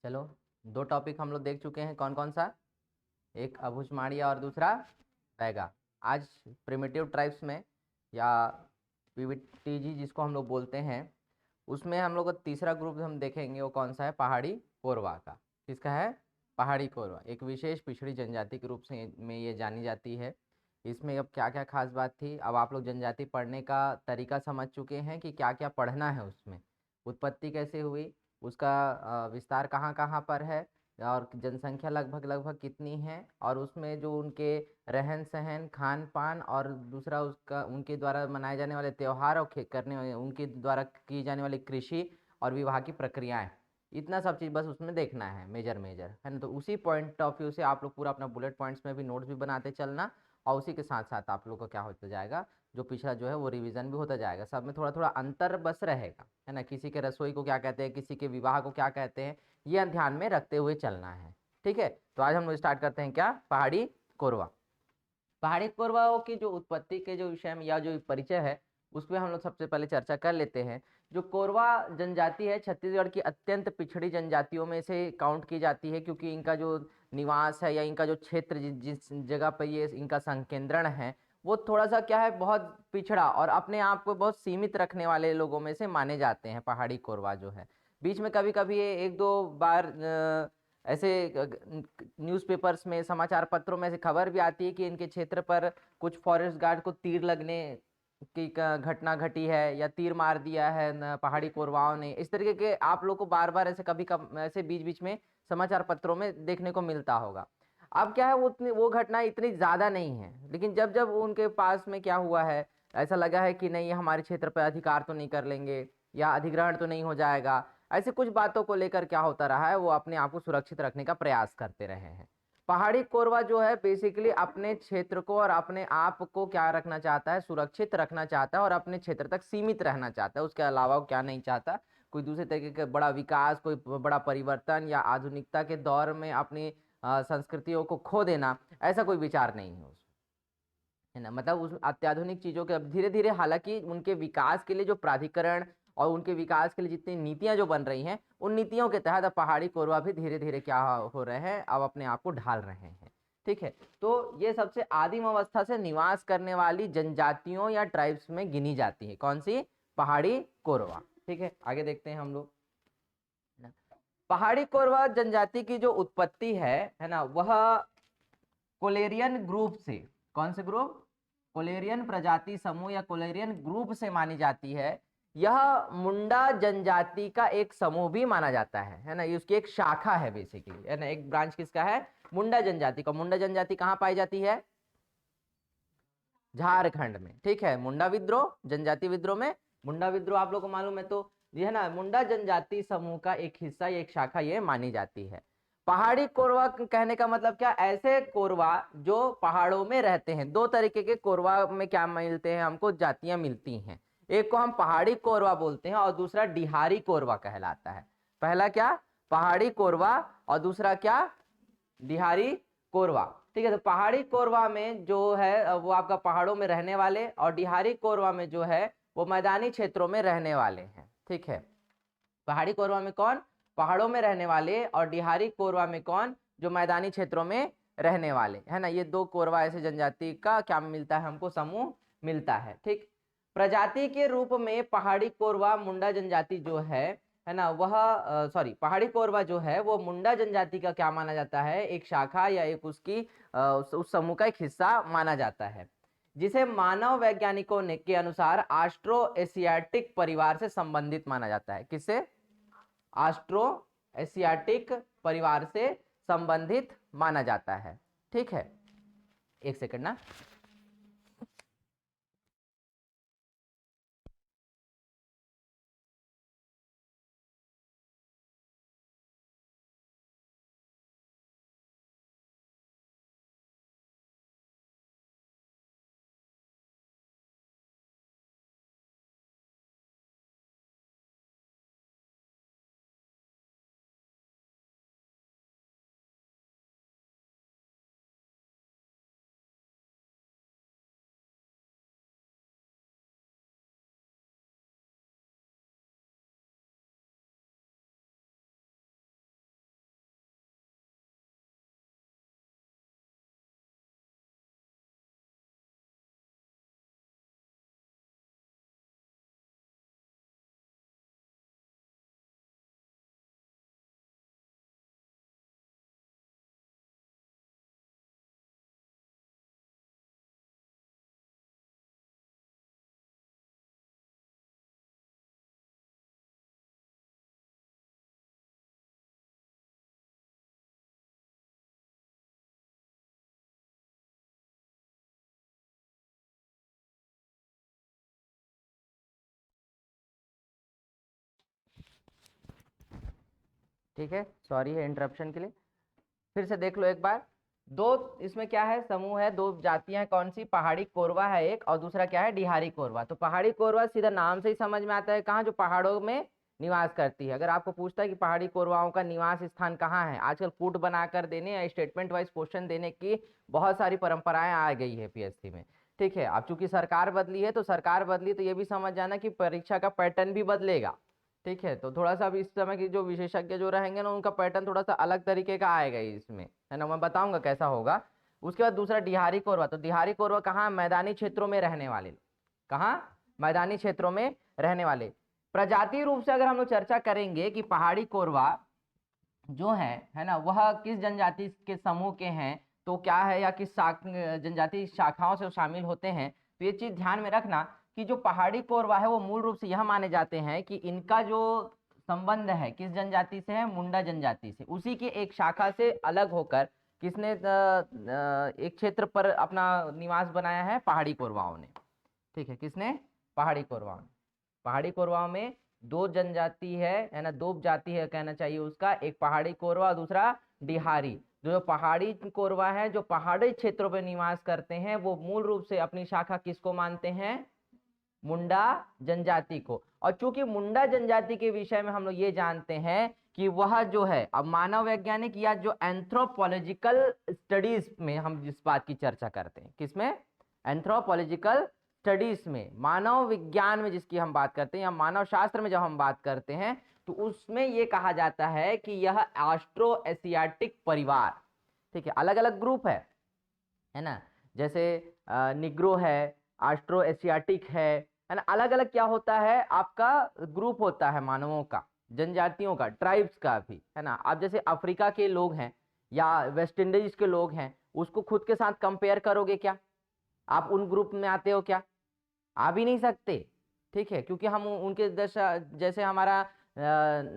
चलो, दो टॉपिक हम लोग देख चुके हैं। कौन कौन सा? एक अभुजमाड़िया और दूसरा बैगा। आज प्रिमिटिव ट्राइब्स में या पीवीटीजी जिसको हम लोग बोलते हैं, उसमें हम लोग का तीसरा ग्रुप हम देखेंगे। वो कौन सा है? पहाड़ी कोरवा का। किसका है? पहाड़ी कोरवा। एक विशेष पिछड़ी जनजाति के रूप से में ये जानी जाती है। इसमें अब क्या क्या खास बात थी, अब आप लोग जनजाति पढ़ने का तरीका समझ चुके हैं कि क्या क्या पढ़ना है उसमें। उत्पत्ति कैसे हुई, उसका विस्तार कहाँ कहाँ पर है, और जनसंख्या लगभग लगभग कितनी है, और उसमें जो उनके रहन सहन, खान पान, और दूसरा उसका उनके द्वारा मनाए जाने वाले त्यौहार और करने उनके द्वारा की जाने वाली कृषि और विवाह की प्रक्रियाएं, इतना सब चीज़ बस उसमें देखना है। मेजर मेजर है ना। तो उसी पॉइंट ऑफ व्यू से आप लोग पूरा अपना बुलेट पॉइंट्स में भी नोट्स भी बनाते चलना, और उसी के साथ साथ आप लोग का क्या होता जाएगा, जो पिछला जो है वो रिवीजन भी होता जाएगा। सब में थोड़ा थोड़ा अंतर बस रहेगा, है ना। किसी के रसोई को क्या कहते हैं, किसी के विवाह को क्या कहते हैं, ये ध्यान में रखते हुए चलना है। ठीक है, तो आज हम लोग स्टार्ट करते हैं क्या? पहाड़ी कोरवा। पहाड़ी कोरवाओं की जो उत्पत्ति के जो विषय में या जो परिचय है, उस पर हम लोग सबसे पहले चर्चा कर लेते हैं। जो कोरवा जनजाति है, छत्तीसगढ़ की अत्यंत पिछड़ी जनजातियों में से काउंट की जाती है, क्योंकि इनका जो निवास है या इनका जो क्षेत्र जिस जगह पर ये इनका संकेंद्रण है, वो थोड़ा सा क्या है, बहुत पिछड़ा और अपने आप को बहुत सीमित रखने वाले लोगों में से माने जाते हैं पहाड़ी कोरवा जो है। बीच में कभी कभी ये एक दो बार ऐसे न्यूज़पेपर्स में, समाचार पत्रों में ऐसी खबर भी आती है कि इनके क्षेत्र पर कुछ फॉरेस्ट गार्ड को तीर लगने की घटना घटी है, या तीर मार दिया है पहाड़ी कोरवाओं ने। इस तरीके के आप लोग को बार बार ऐसे कभी ऐसे बीच बीच में समाचार पत्रों में देखने को मिलता होगा। अब क्या है, वो घटना इतनी ज्यादा नहीं है, लेकिन जब जब उनके पास में क्या हुआ है, ऐसा लगा है कि नहीं, ये हमारे क्षेत्र पर अधिकार तो नहीं कर लेंगे या अधिग्रहण तो नहीं हो जाएगा, ऐसे कुछ बातों को लेकर क्या होता रहा है, वो अपने आप को सुरक्षित रखने का प्रयास करते रहे हैं। पहाड़ी कोरवा जो है बेसिकली अपने क्षेत्र को और अपने आप को क्या रखना चाहता है, सुरक्षित रखना चाहता है, और अपने क्षेत्र तक सीमित रहना चाहता है। उसके अलावा वो क्या नहीं चाहता, कोई दूसरे तरीके का बड़ा विकास, कोई बड़ा परिवर्तन या आधुनिकता के दौर में अपनी संस्कृतियों को खो देना, ऐसा कोई विचार नहीं है उसमें, है ना। मतलब उस अत्याधुनिक चीजों के अब धीरे धीरे, हालांकि उनके विकास के लिए जो प्राधिकरण और उनके विकास के लिए जितनी नीतियां जो बन रही हैं, उन नीतियों के तहत अब पहाड़ी कोरवा भी धीरे धीरे क्या हो रहे हैं, अब अपने आप को ढाल रहे हैं। ठीक है, तो ये सबसे आदिम अवस्था से निवास करने वाली जनजातियों या ट्राइब्स में गिनी जाती है। कौन सी? पहाड़ी कोरवा। ठीक है, आगे देखते हैं हम लोग। पहाड़ी कोरवा जनजाति की जो उत्पत्ति है ना, वह कोलेरियन ग्रुप से, कौन से ग्रुप? कोलेरियन प्रजाति समूह या कोलेरियन ग्रुप से मानी जाती है। यह मुंडा जनजाति का एक समूह भी माना जाता है ना। ये उसकी एक शाखा है बेसिकली, है ना। एक ब्रांच किसका है? मुंडा जनजाति का। मुंडा जनजाति कहाँ पाई जाती है? झारखंड में। ठीक है, मुंडा विद्रोह, जनजाति विद्रोह में मुंडा विद्रोह आप लोग को मालूम है, तो ये है ना, मुंडा जनजाति समूह का एक हिस्सा, एक शाखा ये मानी जाती है। पहाड़ी कोरवा कहने का मतलब क्या? ऐसे कोरवा जो पहाड़ों में रहते हैं। दो तरीके के कोरवा में क्या मिलते हैं हमको, जातियां मिलती हैं। एक को हम पहाड़ी कोरवा बोलते हैं और दूसरा डिहारी कोरवा कहलाता है। पहला क्या? पहाड़ी कोरवा, और दूसरा क्या? बिहारी कोरवा। ठीक है, तो पहाड़ी कोरवा में जो है वो आपका पहाड़ों में रहने वाले, और डिहारी कोरवा में जो है वो मैदानी क्षेत्रों में रहने वाले हैं। ठीक है, पहाड़ी कोरवा में कौन? पहाड़ों में रहने वाले, और डिहारी कोरवा में कौन? जो मैदानी क्षेत्रों में रहने वाले, है ना। ये दो कोरवा ऐसे जनजाति का क्या मिलता है हमको, समूह मिलता है। ठीक, प्रजाति के रूप में पहाड़ी कोरवा मुंडा जनजाति जो है ना, वह सॉरी, पहाड़ी कोरवा जो है वो मुंडा जनजाति का क्या माना जाता है, एक शाखा या एक उसकी उस समूह का एक हिस्सा माना जाता है, जिसे मानव वैज्ञानिकों ने के अनुसार आस्ट्रो एशियाटिक परिवार से संबंधित माना जाता है। किससे? आस्ट्रो एशियाटिक परिवार से संबंधित माना जाता है। ठीक है, एक सेकंड ना। ठीक है, सॉरी है इंटरप्शन के लिए। फिर से देख लो एक बार, दो इसमें क्या है, समूह है, दो जातियां, कौन सी, पहाड़ी कोरवा है एक, और दूसरा क्या है, डिहारी कोरवा। तो पहाड़ी कोरवा सीधा नाम से ही समझ में आता है कहाँ, जो पहाड़ों में निवास करती है। अगर आपको पूछता है कि पहाड़ी कोरवाओं का निवास स्थान कहाँ है, आजकल कूट बनाकर देने या स्टेटमेंट वाइज क्वेश्चन देने की बहुत सारी परंपराएं आ गई है पीएससी में। ठीक है, अब चूंकि सरकार बदली है, तो सरकार बदली तो ये भी समझ जाना कि परीक्षा का पैटर्न भी बदलेगा। ठीक है, तो थोड़ा सा अब इस समय की जो विशेषज्ञ जो रहेंगे ना, उनका पैटर्न थोड़ा सा अलग तरीके का आएगा इसमें, है ना, मैं बताऊंगा कैसा होगा। उसके बाद दूसरा डिहारी कोरवा। तो डिहारी कोरवा कहाँ, मैदानी क्षेत्रों में रहने वाले, कहाँ, मैदानी क्षेत्रों में रहने वाले। प्रजातीय रूप से अगर हम लोग चर्चा करेंगे कि पहाड़ी कोरवा जो है ना, वह किस जनजाति के समूह के हैं, तो क्या है, या किस जनजाति शाखाओं से शामिल होते हैं, तो ये चीज ध्यान में रखना कि जो पहाड़ी कोरवा है वो मूल रूप से यह माने जाते हैं कि इनका जो संबंध है किस जनजाति से है, मुंडा जनजाति से। उसी की एक शाखा से अलग होकर किसने एक क्षेत्र पर अपना निवास बनाया है, पहाड़ी कोरवाओं ने। ठीक है, किसने, पहाड़ी कोरवाओं ने। पहाड़ी कोरवाओं में दो जनजाति है ना, दो जाति है कहना चाहिए उसका, एक पहाड़ी कोरवा और दूसरा डिहारी। जो पहाड़ी कोरवा है, जो पहाड़ी क्षेत्रों पर निवास करते हैं, वो मूल रूप से अपनी शाखा किसको मानते हैं, मुंडा जनजाति को। और चूंकि मुंडा जनजाति के विषय में हम लोग ये जानते हैं कि वह जो है, अब मानव वैज्ञानिक या जो एंथ्रोपोलॉजिकल स्टडीज में हम जिस बात की चर्चा करते हैं, किसमें, एंथ्रोपोलॉजिकल स्टडीज में, मानव विज्ञान में जिसकी हम बात करते हैं, या मानव शास्त्र में जब हम बात करते हैं, तो उसमें यह कहा जाता है कि यह ऑस्ट्रो एशियाटिक परिवार, ठीक है, अलग अलग ग्रुप है ना, जैसे निग्रो है, ऑस्ट्रो एशियाटिक है ना, अलग अलग क्या होता है, आपका ग्रुप होता है मानवों का, जनजातियों का, ट्राइब्स का भी, है ना। अब जैसे अफ्रीका के लोग हैं या वेस्ट इंडीज के लोग हैं, उसको खुद के साथ कंपेयर करोगे क्या, आप उन ग्रुप में आते हो क्या, आ भी नहीं सकते। ठीक है, क्योंकि हम उनके जैसा, जैसे हमारा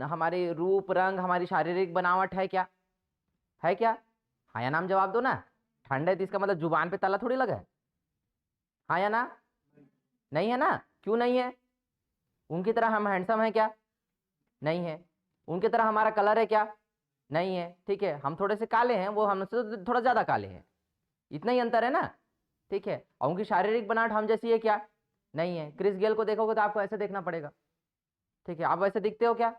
हमारे रूप रंग, हमारी शारीरिक बनावट है क्या, है क्या, हाँ या नाम जवाब दो ना। ठंड है तो इसका मतलब जुबान पे ताला थोड़ी लगा है, हाँ या ना, नहीं है ना, क्यों नहीं है, उनकी तरह हम हैंडसम है क्या, नहीं है। उनकी तरह हमारा कलर है क्या, नहीं है। ठीक है, हम थोड़े से काले हैं, वो हमसे तो थोड़ा ज्यादा काले हैं, इतना ही अंतर है ना। ठीक है, और उनकी शारीरिक बनावट हम जैसी है क्या, नहीं है। क्रिस गेल को देखोगे तो आपको ऐसे देखना पड़ेगा। ठीक है, आप वैसे दिखते हो क्या,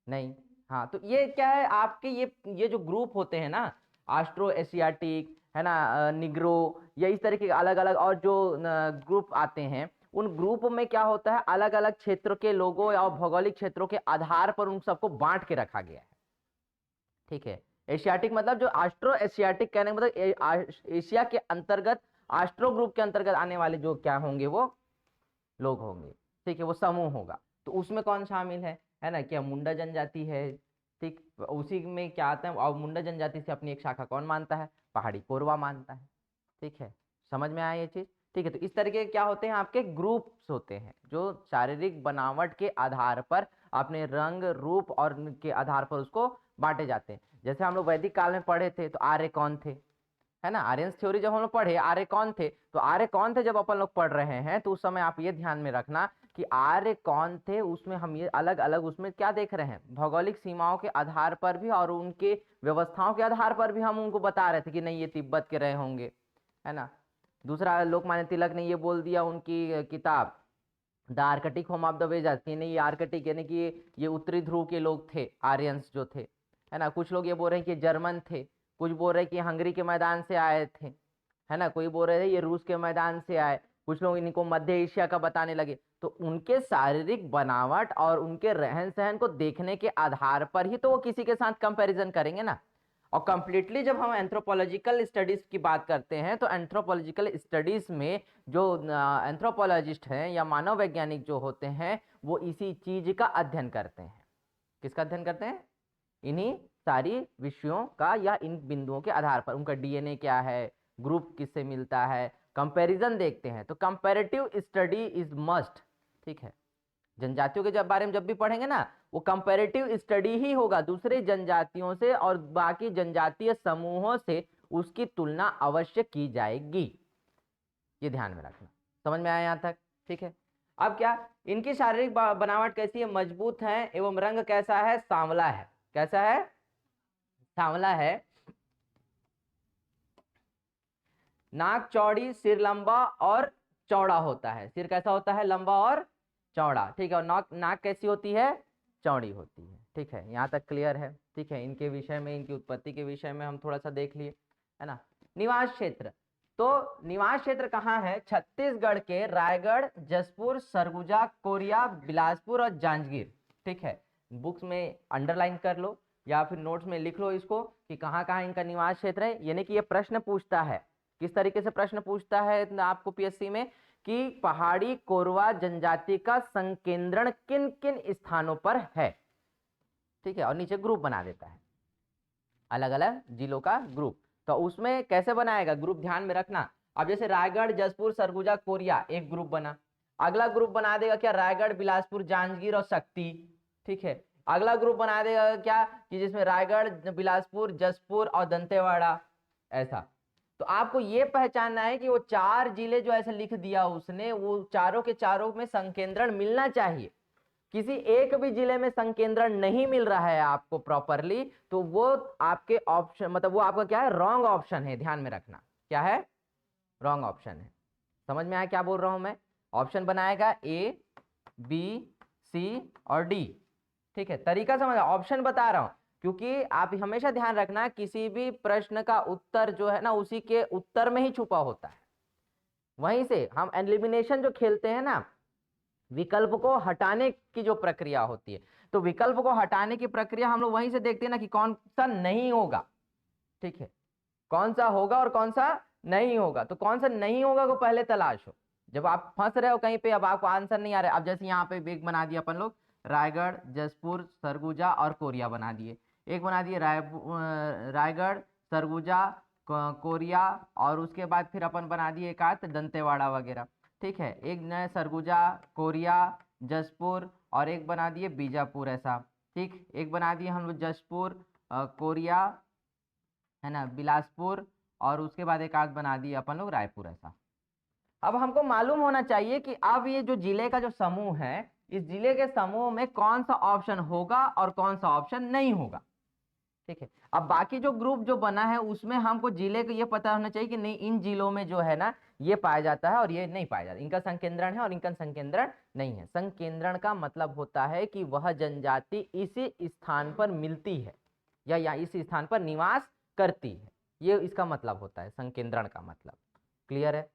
नहीं। हाँ, तो ये क्या है, आपके ये जो ग्रुप होते हैं ना, ऑस्ट्रो एशियाटिक है ना, निग्रो, या इस तरह के अलग अलग और जो ग्रुप आते हैं, उन ग्रुप में क्या होता है, अलग अलग क्षेत्र के लोगों या भौगोलिक क्षेत्रों के आधार पर उन सबको बांट के रखा गया है। ठीक है, एशियाटिक मतलब जो ऑस्ट्रो एशियाटिक कहने का मतलब एशिया के अंतर्गत, ऑस्ट्रो ग्रुप के अंतर्गत आने वाले जो क्या होंगे, वो लोग होंगे। ठीक है, वो समूह होगा। तो उसमें कौन शामिल है ना, क्या मुंडा जनजाति है। ठीक, उसी में क्या आता है, और मुंडा जनजाति से अपनी एक शाखा कौन मानता है, पहाड़ी कोरवा मानता है। ठीक है, समझ में आया ये चीज। ठीक है, तो इस तरीके के क्या होते हैं, आपके ग्रुप्स होते हैं जो शारीरिक बनावट के आधार पर अपने रंग रूप और के आधार पर उसको बांटे जाते हैं। जैसे हम लोग वैदिक काल में पढ़े थे, तो आर्य कौन थे, है ना, आर्यन थ्योरी जब हम लोग पढ़े, आर्य कौन थे, तो आर्य कौन थे जब अपन लोग पढ़ रहे हैं, तो उस समय आप ये ध्यान में रखना कि आर्य कौन थे, उसमें हम ये अलग अलग उसमें क्या देख रहे हैं, भौगोलिक सीमाओं के आधार पर भी और उनके व्यवस्थाओं के आधार पर भी हम उनको बता रहे थे कि नहीं ये तिब्बत के रहे होंगे, है ना। दूसरा, लोकमान्य तिलक ने ये बोल दिया उनकी किताब the Arctic home of the Vedas कि नहीं, ये आर्कटिक यानी कि ये उत्तरी ध्रुव के लोग थे, आर्यंस जो थे, है ना। कुछ लोग ये बोल रहे हैं कि जर्मन थे, कुछ बोल रहे हैं कि हंगरी के मैदान से आए थे, है ना, कोई बोल रहे थे ये रूस के मैदान से आए, कुछ लोग इनको मध्य एशिया का बताने लगे। तो उनके शारीरिक बनावट और उनके रहन सहन को देखने के आधार पर ही तो वो किसी के साथ कंपैरिजन करेंगे ना। और कंप्लीटली जब हम एंथ्रोपोलॉजिकल स्टडीज की बात करते हैं, तो एंथ्रोपोलॉजिकल स्टडीज में जो एंथ्रोपोलॉजिस्ट हैं या मानव वैज्ञानिक जो होते हैं, वो इसी चीज का अध्ययन करते हैं। किसका अध्ययन करते हैं, इन्हीं सारी विषयों का, या इन बिंदुओं के आधार पर उनका डीएनए क्या है, ग्रुप किससे मिलता है, कंपैरिजन देखते हैं। तो कंपैरेटिव स्टडी इज मस्ट। ठीक है, जनजातियों के जब बारे में जब भी पढ़ेंगे ना, वो कंपैरेटिव स्टडी ही होगा दूसरे जनजातियों से और बाकी जनजातीय समूहों से, उसकी तुलना अवश्य की जाएगी, ये ध्यान में रखना। समझ में आया यहां तक। ठीक है, अब क्या, इनकी शारीरिक बनावट कैसी है, मजबूत है, एवं रंग कैसा है, सांवला है। कैसा है? सांवला है। नाक चौड़ी, सिर लंबा और चौड़ा होता है। सिर कैसा होता है? लंबा और चौड़ा। ठीक है। और नाक नाक कैसी होती है? चौड़ी होती है। ठीक है, यहाँ तक क्लियर है। ठीक है, इनके विषय में, इनकी उत्पत्ति के विषय में हम थोड़ा सा देख लिए, है ना। निवास क्षेत्र, तो निवास क्षेत्र कहाँ है? छत्तीसगढ़ के रायगढ़, जसपुर, सरगुजा, कोरिया, बिलासपुर और जांजगीर। ठीक है, बुक्स में अंडरलाइन कर लो या फिर नोट्स में लिख लो इसको कि कहाँ कहाँ इनका निवास क्षेत्र है। यानी कि ये प्रश्न पूछता है, किस तरीके से प्रश्न पूछता है आपको पीएससी में, कि पहाड़ी कोरवा जनजाति का संकेंद्रण किन किन स्थानों पर है। ठीक है, और नीचे ग्रुप बना देता है, अलग अलग जिलों का ग्रुप। तो उसमें कैसे बनाएगा ग्रुप, ध्यान में रखना। अब जैसे रायगढ़, जसपुर, सरगुजा, कोरिया एक ग्रुप बना, अगला ग्रुप बना देगा क्या? रायगढ़, बिलासपुर, जांजगीर और शक्ति। ठीक है, अगला ग्रुप बना देगा क्या कि जिसमें रायगढ़, बिलासपुर, जसपुर और दंतेवाड़ा। ऐसा तो आपको ये पहचानना है कि वो 4 जिले जो ऐसे लिख दिया उसने, वो चारों के चारों में संकेंद्रण मिलना चाहिए। किसी एक भी जिले में संकेंद्रण नहीं मिल रहा है आपको प्रॉपरली, तो वो आपके ऑप्शन, मतलब वो आपका क्या है? रॉन्ग ऑप्शन है। ध्यान में रखना, क्या है? रॉन्ग ऑप्शन है। समझ में आया क्या बोल रहा हूं मैं? ऑप्शन बनाएगा ए, बी, सी और डी। ठीक है, तरीका समझ, ऑप्शन बता रहा हूं क्योंकि आप हमेशा ध्यान रखना, किसी भी प्रश्न का उत्तर जो है ना, उसी के उत्तर में ही छुपा होता है। वहीं से हम एलिमिनेशन जो खेलते हैं ना, विकल्प को हटाने की जो प्रक्रिया होती है, तो विकल्प को हटाने की प्रक्रिया हम लोग वहीं से देखते हैं ना कि कौन सा नहीं होगा। ठीक है, कौन सा होगा और कौन सा नहीं होगा। तो कौन सा नहीं होगा को पहले तलाशो। जब आप फंस रहे हो कहीं पे, अब आपको आंसर नहीं आ रहा है, अब जैसे यहाँ पे एक बना दिया अपन लोग, रायगढ़, जसपुर, सरगुजा और कोरिया बना दिए। एक बना दिए रायगढ़, सरगुजा, कोरिया, और उसके बाद फिर अपन बना दिए एक आध दंतेवाड़ा वगैरह। ठीक है, एक नया सरगुजा, कोरिया, जसपुर और एक बना दिए बीजापुर ऐसा। ठीक, एक बना दिए हम लोग जसपुर, कोरिया, है ना, बिलासपुर, और उसके बाद एक आध बना दिए अपन लोग रायपुर ऐसा। अब हमको मालूम होना चाहिए कि अब ये जो जिले का जो समूह है, इस जिले के समूह में कौन सा ऑप्शन होगा और कौन सा ऑप्शन नहीं होगा। ठीक है, अब बाकी जो ग्रुप जो बना है उसमें हमको जिले को ये पता होना चाहिए कि नहीं, इन जिलों में जो है ना ये पाया जाता है और ये नहीं पाया जाता, इनका संकेंद्रण है और इनका संकेंद्रण नहीं है। संकेंद्रण का मतलब होता है कि वह जनजाति इसी स्थान पर मिलती है या इस स्थान पर निवास करती है, ये इसका मतलब होता है संकेंद्रण का मतलब। क्लियर है?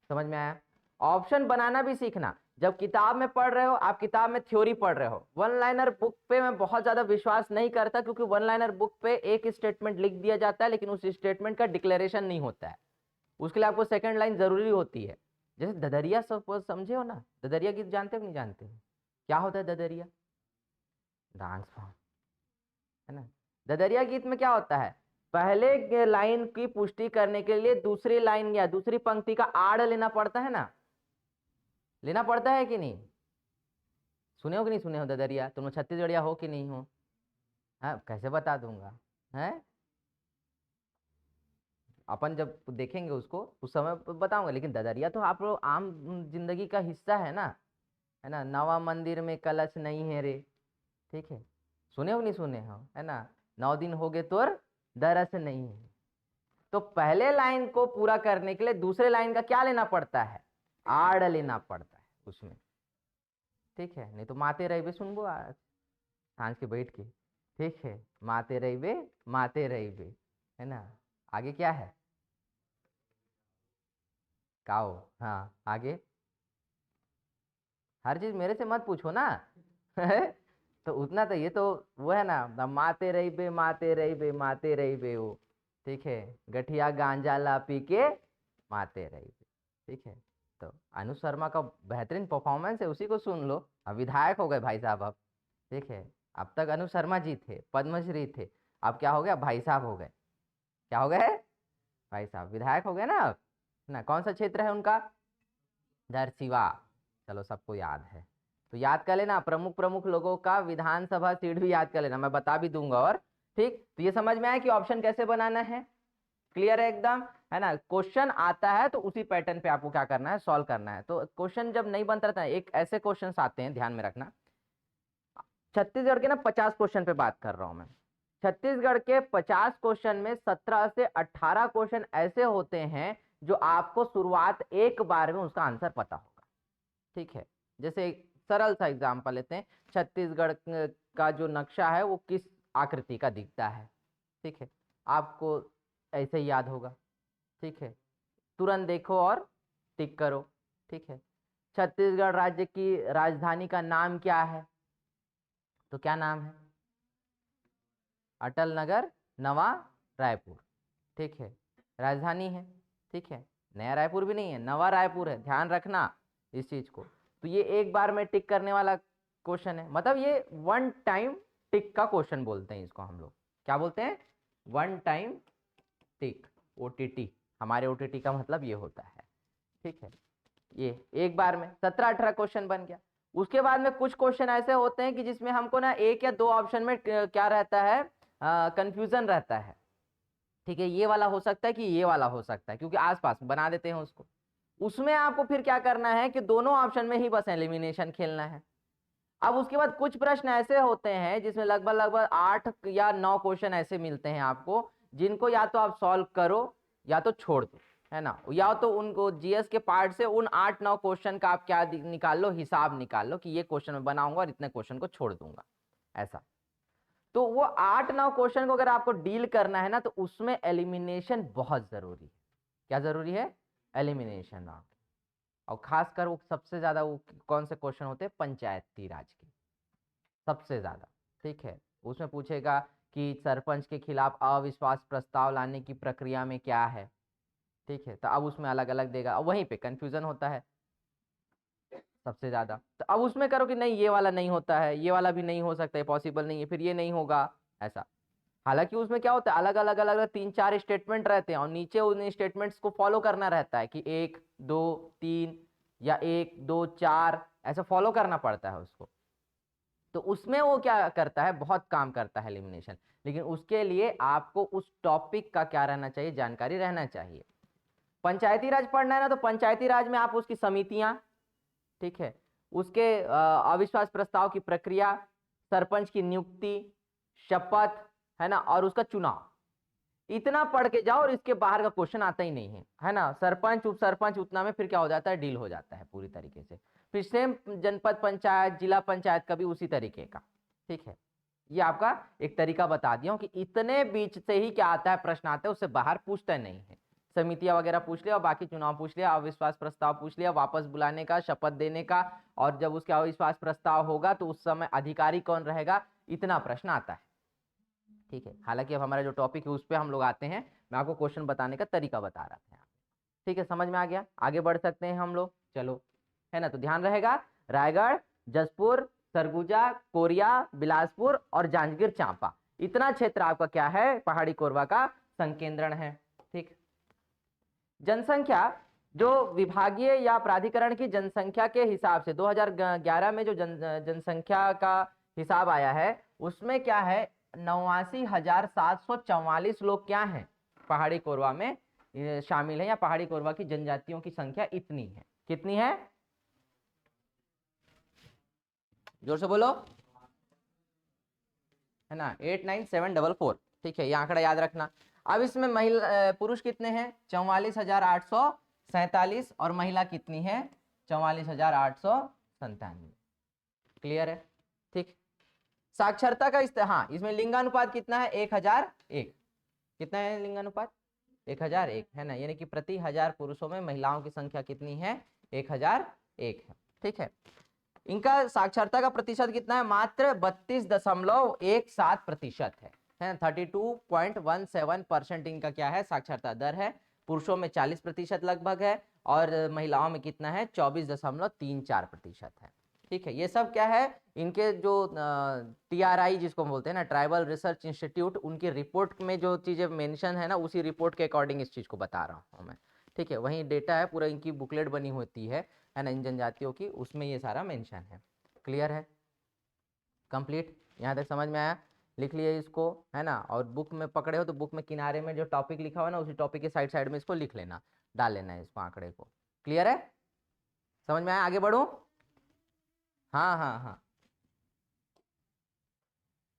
समझ में आया? ऑप्शन बनाना भी सीखना। जब किताब में पढ़ रहे हो, आप किताब में थ्योरी पढ़ रहे हो, वन लाइनर बुक पे मैं बहुत ज्यादा विश्वास नहीं करता, क्योंकि वन लाइनर बुक पे एक स्टेटमेंट लिख दिया जाता है लेकिन उस स्टेटमेंट का डिक्लेरेशन नहीं होता है। उसके लिए आपको सेकंड लाइन जरूरी होती है। जैसे ददरिया सब समझे हो ना, ददरिया गीत जानते हो नहीं जानते हो? क्या होता है ददरिया? डांस फॉर्म, है ना। ददरिया गीत में क्या होता है? पहले लाइन की पुष्टि करने के लिए दूसरी लाइन या दूसरी पंक्ति का आड़ लेना पड़ता है ना, लेना पड़ता है कि नहीं? सुने हो कि नहीं सुने हो ददरिया? तुम छत्तीसगढ़िया हो कि नहीं हो? हाँ, कैसे बता दूंगा, है अपन जब देखेंगे उसको उस समय बताऊंगा। लेकिन ददरिया तो आप लोग आम जिंदगी का हिस्सा है ना। नवा मंदिर में कलश नहीं है रे। ठीक है, सुने हो नहीं सुने हो, है ना। 9 दिन हो गए तोर दरस नहीं है। तो पहले लाइन को पूरा करने के लिए दूसरे लाइन का क्या लेना पड़ता है? आड़ लेना पड़ता है उसमें। ठीक है, नहीं तो माते रहिबे सुनबो आज सांझ के बैठ के। ठीक है, माते रहिबे, माते रहिबे, है ना। आगे क्या है? काओ, हाँ आगे। हर चीज मेरे से मत पूछो ना तो उतना तो ये तो वो है ना, माते रहिबे, माते रहिबे, माते रहिबे वो। ठीक है, गठिया गांजा ला पी के माते रहिबे। ठीक है, तो अनु शर्मा का बेहतरीन परफॉर्मेंस है, उसी को सुन लो। अब विधायक हो गए भाई साहब अब। ठीक है, अब तक अनु शर्मा जी थे, पद्मश्री थे, अब क्या हो गया? भाई साहब हो गए। क्या हो गए? भाई साहब विधायक हो गए ना अब, ना। कौन सा क्षेत्र है उनका? दरसिवा। चलो सबको याद है, तो याद कर लेना प्रमुख प्रमुख लोगों का विधानसभा सीट भी याद कर लेना, मैं बता भी दूंगा। और ठीक, तो ये समझ में आया कि ऑप्शन कैसे बनाना है? क्लियर है एकदम, है ना। क्वेश्चन आता है तो उसी पैटर्न पे आपको क्या करना है? सॉल्व करना है। तो क्वेश्चन जब नहीं बनता रहता है, एक ऐसे क्वेश्चन आते हैं, ध्यान में रखना, छत्तीसगढ़ के ना 50 क्वेश्चन पे बात कर रहा हूं मैं। छत्तीसगढ़ के 50 क्वेश्चन में 17 से 18 क्वेश्चन ऐसे होते हैं जो आपको शुरुआत एक बार में उसका आंसर पता होगा। ठीक है, जैसे एक सरल सा एग्जांपल लेते हैं, छत्तीसगढ़ का जो नक्शा है वो किस आकृति का दिखता है। ठीक है, आपको ऐसे ही याद होगा। ठीक है, तुरंत देखो और टिक करो। ठीक है, छत्तीसगढ़ राज्य की राजधानी का नाम क्या है? तो क्या नाम है? अटल नगर नवा रायपुर। ठीक है, राजधानी है। ठीक है, नया रायपुर भी नहीं है, नवा रायपुर है, ध्यान रखना इस चीज को। तो ये एक बार में टिक करने वाला क्वेश्चन है, मतलब ये वन टाइम टिक का क्वेश्चन बोलते हैं इसको हम लोग। क्या बोलते हैं? वन टाइम टिक, ओटीटी। हमारे ओटीटी का मतलब ये होता है। ठीक है, ये एक बार में 17-18 क्वेश्चन बन गया। उसके बाद में कुछ क्वेश्चन ऐसे होते हैं कि जिसमें हमको ना एक या दो ऑप्शन में क्या रहता है, कंफ्यूजन रहता है। ठीक है, ये वाला हो सकता है कि ये वाला हो सकता है, क्योंकि आसपास बना देते हैं उसको। उसमें आपको फिर क्या करना है कि दोनों ऑप्शन में ही बस एलिमिनेशन खेलना है। अब उसके बाद कुछ प्रश्न ऐसे होते हैं जिसमें लगभग लगभग 8 या 9 क्वेश्चन ऐसे मिलते हैं आपको, जिनको या तो आप सॉल्व करो या तो छोड़ दो, है ना। या तो उनको जीएस के पार्ट से उन 8-9 क्वेश्चन का आप क्या निकाल लो, हिसाब निकाल लो कि ये क्वेश्चन मैं बनाऊंगा और इतने क्वेश्चन को छोड़ दूंगा, ऐसा। तो वो 8-9 क्वेश्चन को अगर आपको डील करना है ना, तो उसमें एलिमिनेशन बहुत जरूरी है। क्या जरूरी है? एलिमिनेशन। और खासकर वो सबसे ज्यादा वो कौन से क्वेश्चन होते हैं? पंचायती राज के सबसे ज्यादा। ठीक है, उसमें पूछेगा कि सरपंच के खिलाफ अविश्वास प्रस्ताव लाने की प्रक्रिया में क्या है। ठीक है, तो अब उसमें अलग अलग देगा, वहीं पे कंफ्यूजन होता है सबसे ज्यादा। तो अब उसमें करो कि नहीं ये वाला नहीं होता है, ये वाला भी नहीं हो सकता है, पॉसिबल नहीं है, फिर ये नहीं होगा, ऐसा। हालांकि उसमें क्या होता है, अलग अलग अलग अलग 3-4 स्टेटमेंट रहते हैं और नीचे उन स्टेटमेंट्स को फॉलो करना रहता है कि 1 2 3 या 1 2 4 ऐसा फॉलो करना पड़ता है उसको। तो उसमें वो क्या करता है, बहुत काम करता है एलिमिनेशन। लेकिन उसके लिए आपको उस टॉपिक का क्या रहना चाहिए, जानकारी रहना चाहिए। पंचायती राज पढ़ना है ना, तो पंचायती राज में आप उसकी समितियां, ठीक है, उसके अविश्वास प्रस्ताव की प्रक्रिया, सरपंच की नियुक्ति, शपथ, है ना, और उसका चुनाव, इतना पढ़ के जाओ और इसके बाहर का क्वेश्चन आता ही नहीं है ना। सरपंच उप सरपंच उतना में फिर क्या हो जाता है, डील हो जाता है पूरी तरीके से। फिर सेम जनपद पंचायत, जिला पंचायत का भी उसी तरीके का। ठीक है, ये आपका एक तरीका बता दिया हूं कि इतने बीच से ही क्या आता है, प्रश्न आते हैं, उससे बाहर पूछता नहीं है। समितियां वगैरह पूछ लिया और बाकी चुनाव पूछ लिया, अविश्वास प्रस्ताव पूछ लिया, वापस बुलाने का, शपथ देने का, और जब उसके अविश्वास प्रस्ताव होगा तो उस समय अधिकारी कौन रहेगा, इतना प्रश्न आता है। ठीक है, हालांकि अब हमारा जो टॉपिक है उस पर हम लोग आते हैं, मैं आपको क्वेश्चन बताने का तरीका बता रहा था। ठीक है, समझ में आ गया? आगे बढ़ सकते हैं हम लोग, चलो, है ना। तो ध्यान रहेगा, रायगढ़, जसपुर, सरगुजा, कोरिया, बिलासपुर और जांजगीर चांपा, इतना क्षेत्र आपका क्या है, पहाड़ी कोरबा का संकेंद्रण है। ठीक, जनसंख्या, जो विभागीय या प्राधिकरण की जनसंख्या के हिसाब से 2011 में जो जनसंख्या का हिसाब आया है, उसमें क्या है, 89,744 लोग क्या हैं, पहाड़ी कोरबा में शामिल है, या पहाड़ी कोरबा की जनजातियों की संख्या इतनी है। कितनी है? जोर से बोलो, है ना, 89744। ठीक है, ये आंकड़ा याद रखना। अब इसमें महिला पुरुष कितने हैं? 44,847, और महिला कितनी है? 44,897। क्लियर है? ठीक, साक्षरता का हाँ, इसमें लिंगानुपात कितना है? 1001। कितना है लिंगानुपात? 1001, है ना, यानी कि प्रति 1000 पुरुषों में महिलाओं की संख्या कितनी है? 1001 है। ठीक है, इनका साक्षरता का प्रतिशत कितना है? मात्र 32.17% है 32.17% इनका क्या है, साक्षरता दर है। पुरुषों में 40% लगभग है, और महिलाओं में कितना है? 24.34% है। ठीक है, ये सब क्या है, इनके जो TRI जिसको बोलते हैं ना, ट्राइबल रिसर्च इंस्टीट्यूट, उनकी रिपोर्ट में जो चीजें मेंशन है ना, उसी रिपोर्ट के अकॉर्डिंग इस चीज को बता रहा हूँ मैं। ठीक है, वही डेटा है पूरा, इनकी बुकलेट बनी होती है ना, इन जनजातियों की, उसमें ये सारा मेंशन है। क्लियर है? कंप्लीट? यहाँ तक समझ में आया? लिख लिए इसको, है ना। और बुक में पकड़े हो तो बुक में किनारे में जो टॉपिक लिखा हुआ है ना, उसी टॉपिक के साइड साइड में इसको लिख लेना, डाल लेना है इसको, आंकड़े को। क्लियर है? समझ में आया? आगे बढ़ो। हाँ हाँ हाँ,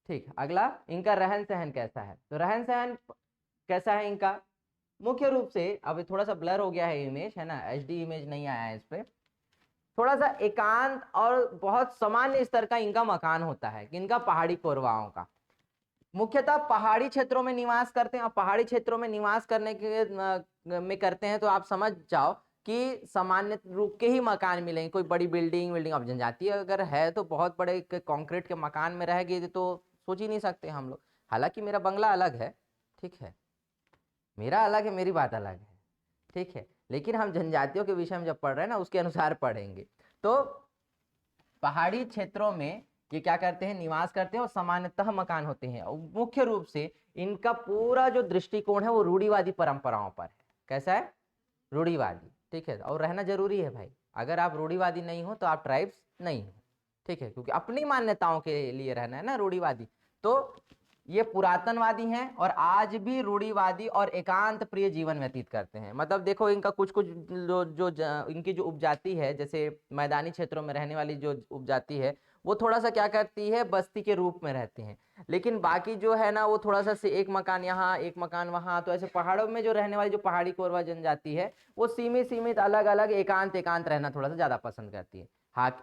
ठीक, अगला इनका रहन सहन कैसा है। तो रहन सहन कैसा है इनका, मुख्य रूप से, अब थोड़ा सा ब्लर हो गया है इमेज, है ना, एचडी इमेज नहीं आया है इस पे, थोड़ा सा एकांत और बहुत सामान्य स्तर का इनका मकान होता है, इनका पहाड़ी कोरवाओं का। मुख्यतः पहाड़ी क्षेत्रों में निवास करते हैं, और पहाड़ी क्षेत्रों में निवास करने के में करते हैं तो आप समझ जाओ कि सामान्य रूप के ही मकान मिलेंगे, कोई बड़ी बिल्डिंग अब जनजाति अगर है तो बहुत बड़े कंक्रीट के मकान में रह गए तो सोच ही नहीं सकते हम लोग। हालांकि मेरा बंगला अलग है, ठीक है, मेरा अलग है, मेरी बात अलग है, ठीक है, लेकिन हम जनजातियों के विषय में जब पढ़ रहे हैं ना उसके अनुसार पढ़ेंगे। तो पहाड़ी क्षेत्रों में ये क्या करते हैं, निवास करते हैं, और सामान्यतः मकान होते हैं। और मुख्य रूप से इनका पूरा जो दृष्टिकोण है वो रूढ़िवादी परंपराओं पर है। कैसा है, रूढ़िवादी, ठीक है। और रहना जरूरी है भाई, अगर आप रूढ़िवादी नहीं हो तो आप ट्राइब्स नहीं हो, ठीक है, क्योंकि अपनी मान्यताओं के लिए रहना है ना रूढ़िवादी। तो ये पुरातनवादी हैं और आज भी रूढ़िवादी और एकांत प्रिय जीवन व्यतीत करते हैं। मतलब देखो इनका कुछ कुछ इनकी जो उपजाति है, जैसे मैदानी क्षेत्रों में रहने वाली जो उपजाति है वो थोड़ा सा क्या करती है, बस्ती के रूप में रहते हैं, लेकिन बाकी जो है ना वो थोड़ा सा से एक मकान यहाँ एक मकान वहाँ। तो ऐसे पहाड़ों में जो रहने वाली जो पहाड़ी कोरवा जनजाति है वो सीमित अलग अलग एकांत रहना थोड़ा सा ज्यादा पसंद करती है।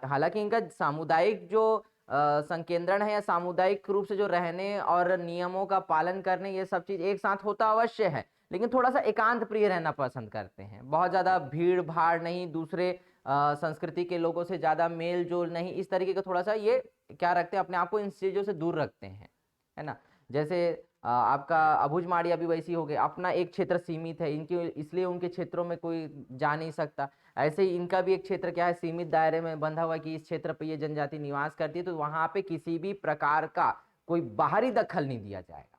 हालांकि इनका सामुदायिक जो संकेंद्रण है या सामुदायिक रूप से जो रहने और नियमों का पालन करने, ये सब चीज एक साथ होता अवश्य है, लेकिन थोड़ा सा एकांत प्रिय रहना पसंद करते हैं। बहुत ज्यादा भीड़ भाड़ नहीं, दूसरे संस्कृति के लोगों से ज्यादा मेल जोल नहीं, इस तरीके का थोड़ा सा ये क्या रखते हैं, अपने आप को इन चीजों से दूर रखते हैं, है ना। जैसे आपका अबुझमाड़िया भी वैसी हो गए, अपना एक क्षेत्र सीमित है इनके, इसलिए उनके क्षेत्रों में कोई जा नहीं सकता। ऐसे ही इनका भी एक क्षेत्र क्या है, सीमित दायरे में बंधा हुआ कि इस क्षेत्र पे ये जनजाति निवास करती है, तो वहां पे किसी भी प्रकार का कोई बाहरी दखल नहीं दिया जाएगा,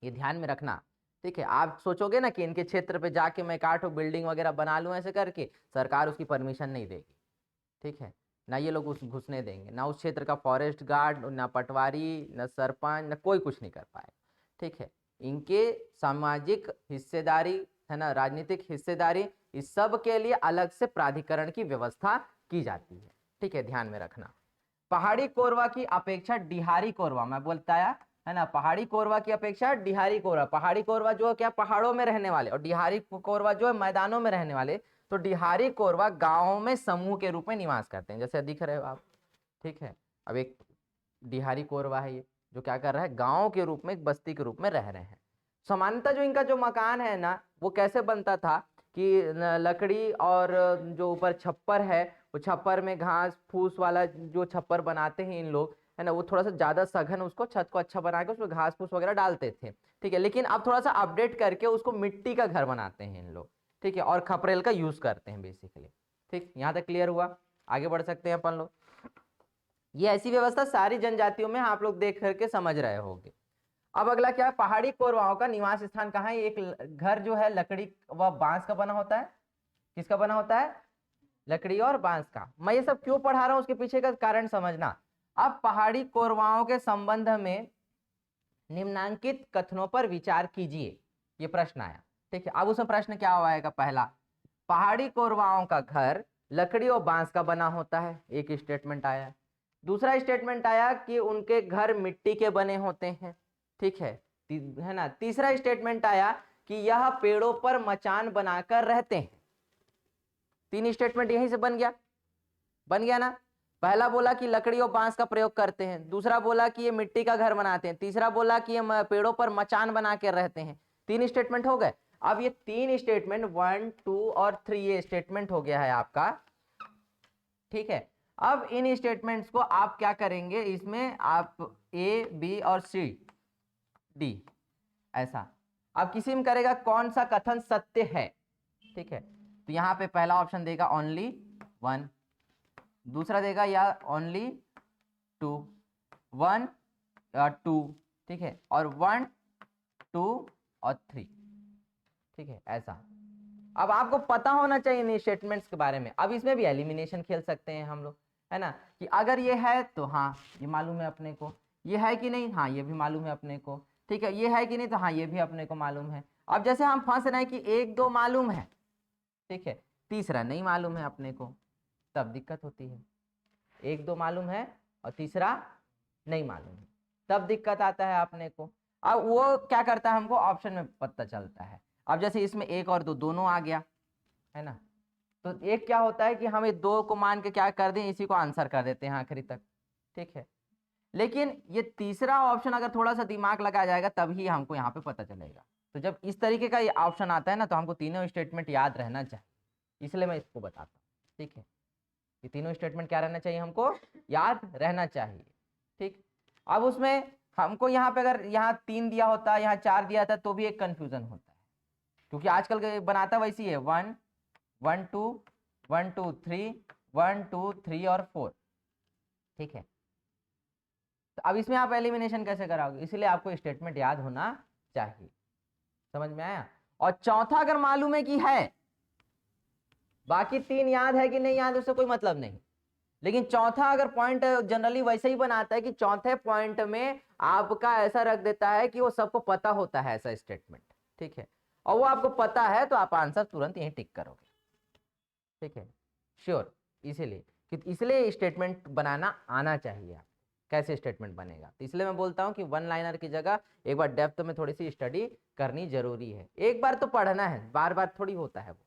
ये ध्यान में रखना, ठीक है। आप सोचोगे ना कि इनके क्षेत्र पे जाके मैं काठो बिल्डिंग वगैरह बना लूं ऐसे करके, सरकार उसकी परमिशन नहीं देगी, ठीक है, ना ये लोग उस घुसने देंगे, ना उस क्षेत्र का फॉरेस्ट गार्ड, ना पटवारी, ना सरपंच, ना कोई कुछ नहीं कर पाएगा, ठीक है। इनके सामाजिक हिस्सेदारी, है ना, राजनीतिक हिस्सेदारी, इस सब के लिए अलग से प्राधिकरण की व्यवस्था की जाती है, ठीक है, ध्यान में रखना। पहाड़ी कोरवा की अपेक्षा डिहारी कोरवा, मैं बताया है ना, पहाड़ी कोरवा की अपेक्षा डिहारी कोरवा, पहाड़ी कोरवा जो है क्या पहाड़ों में रहने वाले, और डिहारी कोरवा जो है मैदानों में रहने वाले। तो डिहारी कोरवा गांवों में समूह के रूप में निवास करते हैं, जैसे दिख रहे हो आप, ठीक है। अब एक डिहारी कोरवा है ये, जो क्या कर रहा है, गांव के रूप में, एक बस्ती के रूप में रह रहे हैं। सामान्यतः जो इनका जो मकान है ना वो कैसे बनता था कि लकड़ी और जो ऊपर छप्पर है, वो छप्पर में घास फूस वाला जो छप्पर बनाते हैं इन लोग, है ना, वो थोड़ा सा ज्यादा सघन उसको छत को अच्छा बना के उसमें घास फूस वगैरह डालते थे, ठीक है। लेकिन अब थोड़ा सा अपडेट करके उसको मिट्टी का घर बनाते हैं इन लोग, ठीक है, और खपरेल का यूज करते हैं बेसिकली, ठीक। यहाँ तक क्लियर हुआ, आगे बढ़ सकते हैं अपन लोग। ये ऐसी व्यवस्था सारी जनजातियों में आप लोग देख करके समझ रहे होंगे। अब अगला क्या है, पहाड़ी कोरवाओं का निवास स्थान कहाँ है। एक घर जो है लकड़ी व बांस का बना होता है, किसका बना होता है, लकड़ी और बांस का। मैं ये सब क्यों पढ़ा रहा हूं उसके पीछे का कारण समझना। अब पहाड़ी कोरवाओं के संबंध में निम्नांकित कथनों पर विचार कीजिए, ये प्रश्न आया, ठीक है। अब उसमें प्रश्न क्या आएगा, पहला, पहाड़ी कोरवाओं का घर लकड़ी और बांस का बना होता है, एक स्टेटमेंट आया। दूसरा स्टेटमेंट आया कि उनके घर मिट्टी के बने होते हैं, ठीक है ना। तीसरा स्टेटमेंट आया कि यह पेड़ों पर मचान बनाकर रहते हैं। तीन स्टेटमेंट यहीं से बन गया ना। पहला बोला कि लकड़ी और बांस का प्रयोग करते हैं, दूसरा बोला कि ये मिट्टी का घर बनाते हैं, तीसरा बोला कि ये पेड़ों पर मचान बना के रहते हैं। तीन स्टेटमेंट हो गए। अब ये तीन स्टेटमेंट 1, 2 और 3 ये स्टेटमेंट हो गया है आपका, ठीक है। अब इन स्टेटमेंट्स को आप क्या करेंगे, इसमें आप ए बी और सी डी ऐसा अब किसी में करेगा कौन सा कथन सत्य है, ठीक है। तो यहां पे पहला ऑप्शन देगा ओनली 1, दूसरा देगा या ओनली 2, 1 2, ठीक है, और 1 2 और 3, ठीक है, ऐसा। अब आपको पता होना चाहिए इन स्टेटमेंट्स के बारे में। अब इसमें भी एलिमिनेशन खेल सकते हैं हम लोग, है ना, कि अगर ये है तो हाँ ये मालूम है अपने को, ये है कि नहीं, हाँ ये भी मालूम है अपने को, ठीक है, ये है कि नहीं, तो हाँ ये भी अपने को मालूम है। अब जैसे हम फंस रहे हैं कि 1 2 मालूम है, ठीक है, तीसरा नहीं मालूम है अपने को, तब दिक्कत होती है। 1 2 मालूम है और तीसरा नहीं मालूम है, तब दिक्कत आता है अपने को। अब वो क्या करता है, हमको ऑप्शन में पता चलता है। अब जैसे इसमें 1 और 2 दोनों आ गया है ना, तो एक क्या होता है कि हम ये 2 को मान के क्या कर दें, इसी को आंसर कर देते हैं आखिरी तक, ठीक है। लेकिन ये तीसरा ऑप्शन अगर थोड़ा सा दिमाग लगाया जाएगा तभी हमको यहाँ पे पता चलेगा। तो जब इस तरीके का ये ऑप्शन आता है ना, तो हमको तीनों स्टेटमेंट याद रहना चाहिए, इसलिए मैं इसको बताता हूँ, ठीक है। ये तीनों स्टेटमेंट क्या रहना चाहिए, हमको याद रहना चाहिए, ठीक। अब उसमें हमको यहाँ पे अगर यहाँ 3 दिया होता, यहाँ 4 दिया था, तो भी एक कंफ्यूजन होता है, क्योंकि आजकल के बनाता वैसी है 1 1 2 1 2 3 1 2 3 और 4, ठीक है। तो अब इसमें आप एलिमिनेशन कैसे कराओगे, इसलिए आपको स्टेटमेंट याद होना चाहिए, समझ में आया। और चौथा अगर मालूम है कि है, बाकी 3 याद है कि नहीं याद उससे कोई मतलब नहीं, लेकिन चौथा अगर पॉइंट जनरली वैसे ही बनाता है कि चौथे पॉइंट में आपका ऐसा रख देता है कि वो सबको पता होता है ऐसा स्टेटमेंट, ठीक है, और वो आपको पता है तो आप आंसर तुरंत यहीं टिक करोगे, ठीक है, श्योर। इसलिए स्टेटमेंट बनाना आना चाहिए आप, कैसे स्टेटमेंट बनेगा। तो इसलिए मैं बोलता हूं कि वन लाइनर की जगह एक बार डेप्थ में थोड़ी सी स्टडी करनी जरूरी है, एक बार तो पढ़ना है, बार बार थोड़ी होता है वो।